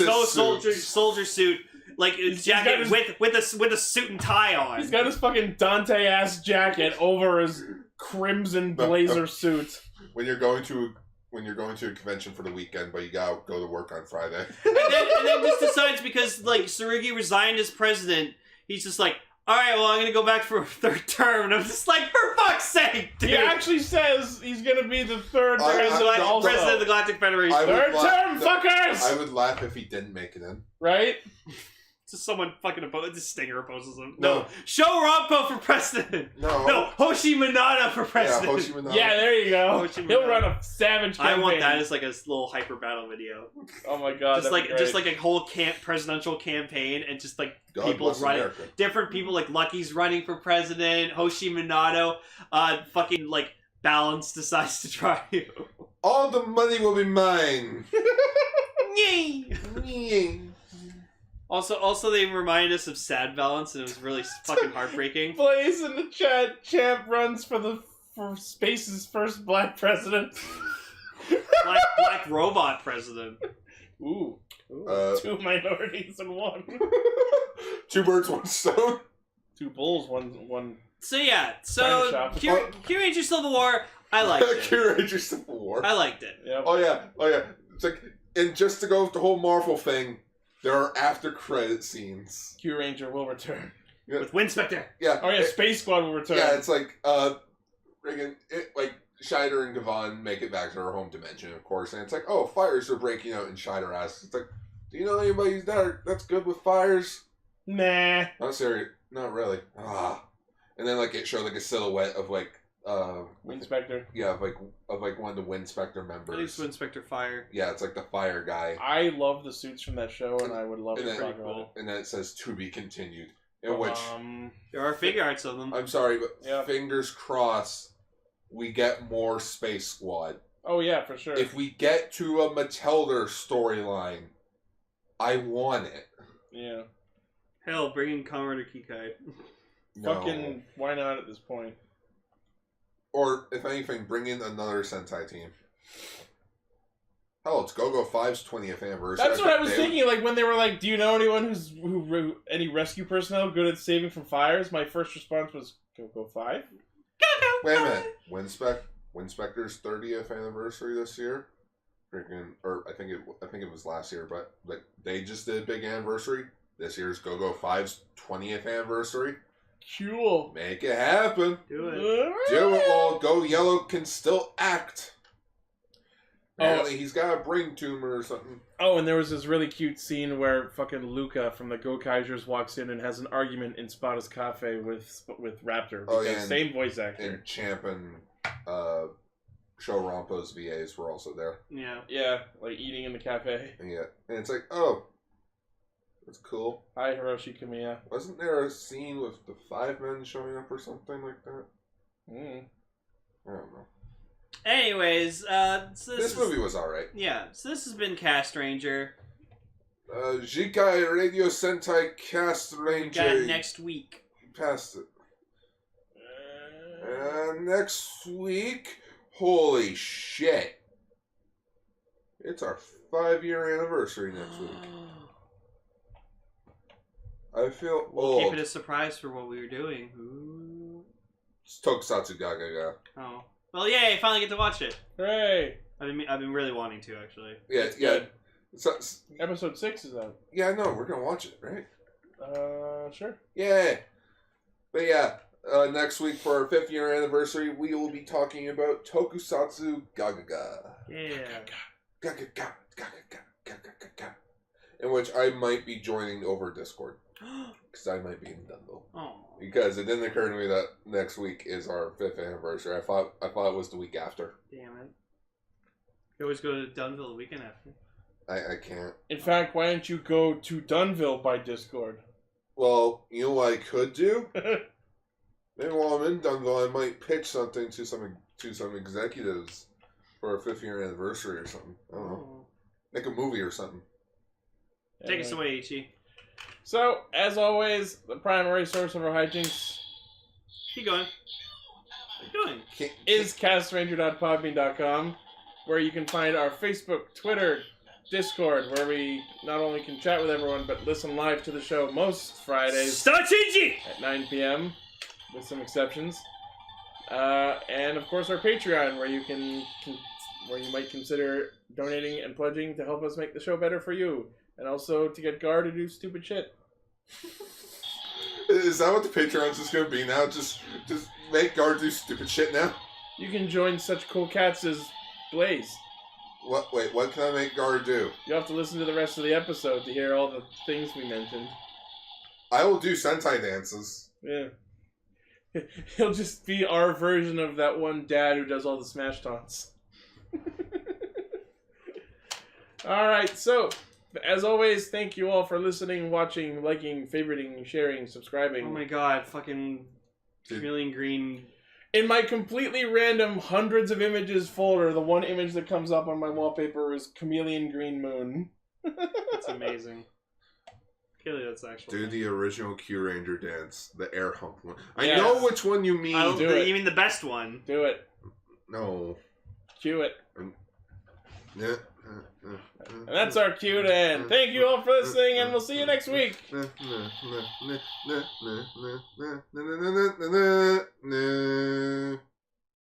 own soldier suit, like jacket with a suit and tie on. He's got his fucking Dante ass jacket over his crimson blazer suit. When you're going to when you're going to a convention for the weekend, but you gotta go to work on Friday. And then just decides because, like, Tsurugi resigned as president, he's just like, alright, well, I'm gonna go back for a third term. And I'm just like, for fuck's sake, dude. He actually says he's gonna be the third president also. President of the Galactic Federation. Third term, fuckers! I would laugh if he didn't make it in. Right? Just someone fucking opposes. Stinger opposes him. No. Show Rampo for president. No. Hoshi Minada for president. Yeah, Hoshi Minada. Yeah, there you go. Hoshi He'll Minada. run a savage campaign. I want that as like a little hyper battle video. Oh my god, Just like a whole presidential campaign, and just like God people bless running, America. different people, like Lucky's running for president, Hoshi Minato, fucking like Balance decides to try you. All the money will be mine. Yay! Yay. Also, they remind us of Sad Balance, and it was really fucking heartbreaking. Blaze in the chat. Champ runs for Space's first black president. Black robot president. Ooh. 2 minorities in one. 2 birds, 1 stone. 2 bulls, one. So yeah, China shop. Kyuranger Civil War, I liked it. Kyuranger Civil War. I liked it. Yep. Oh yeah. It's like, and just to go with the whole Marvel thing, there are after credit scenes. Kyuranger will return. Yeah. With Windspector. Yeah. Oh yeah, Space Squad will return. Yeah, it's like like Shider and Gavon make it back to their home dimension, of course, and it's like, oh, fires are breaking out, and Shider asks, it's like, do you know anybody that's good with fires? Nah. Not serious. Not really. And then like it showed like a silhouette of like Windspector. Yeah, of like one of the Windspector members. At least Windspector Fire. Yeah, it's like the fire guy. I love the suits from that show, and I would love to talk about it. And then it says to be continued. In which there are figure arts of them. I'm sorry, but fingers crossed we get more Space Squad. Oh yeah, for sure. If we get to a Matilda storyline, I want it. Yeah. Hell, bring in Kamen Rider Kikai. No. Fucking, why not at this point? Or, if anything, bring in another Sentai team. Hell, it's Go-Go 5's 20th anniversary. That's what I was thinking, like, when they were like, do you know anyone any rescue personnel good at saving from fires? My first response was, Go-Go 5? Wait a minute. Windspector's 30th anniversary this year? Or I think it was last year, but like they just did a big anniversary. This year's Go-Go 5's 20th anniversary. Cool. Make it happen. Do it. Do it while Go Yellow can still act. Apparently he's got a brain tumor or something. Oh, and there was this really cute scene where fucking Luca from the Go Kaisers walks in and has an argument in Spada's cafe with Raptor. Because same voice actor. And Champ and Show Rampo's VAs were also there. Yeah. Yeah, like eating in the cafe. Yeah. And it's like, oh, that's cool. Hi, Hiroshi Kamiya. Wasn't there a scene with the 5 men showing up or something like that? I don't know. Anyways, so this movie was alright. Yeah, so this has been Castranger. Jikai Radio Sentai Castranger. We got next week. Passed it. Next week, holy shit. It's our 5-year anniversary next week. I feel we'll old. keep it a surprise for what we were doing. Ooh. It's Tokusatsu Gaga. Oh. Well, yay, I finally get to watch it. Hooray! I've been really wanting to, actually. Yeah. Episode 6 is out. Yeah, no, we're gonna watch it, right? Sure. Yeah. But yeah, next week for our 5th year anniversary, we will be talking about Tokusatsu Gaga. Yeah. Gaga. In which I might be joining over Discord. Because I might be in Dunville. Oh. Because it didn't occur to me that next week is our 5th anniversary. I thought it was the week after. Damn it. You always go to Dunville the weekend after. I can't. In fact, why don't you go to Dunville by Discord? Well, you know what I could do? Maybe while I'm in Dunville, I might pitch something to some executives for our 5th year anniversary or something. I don't know. Make a movie or something. Take us away, Ichi. So, as always, the primary source of our hijinks Keep going. What are you doing? is castranger.podbean.com, where you can find our Facebook, Twitter, Discord, where we not only can chat with everyone, but listen live to the show most Fridays at 9 p.m., with some exceptions. And, of course, our Patreon, where you can where you might consider donating and pledging to help us make the show better for you. And also to get Gar to do stupid shit. Is that what the Patreon's is going to be now? Just make Gar do stupid shit now? You can join such cool cats as Blaze. What? Wait, what can I make Gar do? You have to listen to the rest of the episode to hear all the things we mentioned. I will do Sentai dances. Yeah. He'll just be our version of that one dad who does all the Smash taunts. Alright, so, as always, thank you all for listening, watching, liking, favoriting, sharing, subscribing. Oh my god, fucking chameleon green. In my completely random hundreds of images folder, the one image that comes up on my wallpaper is Chameleon Green Moon. That's amazing. Kelly, that's actually. Do the original Kyuranger dance, the air hump one. I Yes. know which one you mean. Do it. You mean the best one? Do it. No. Cue it. Yeah. And that's our cue to end. Thank you all for listening, and we'll see you next week.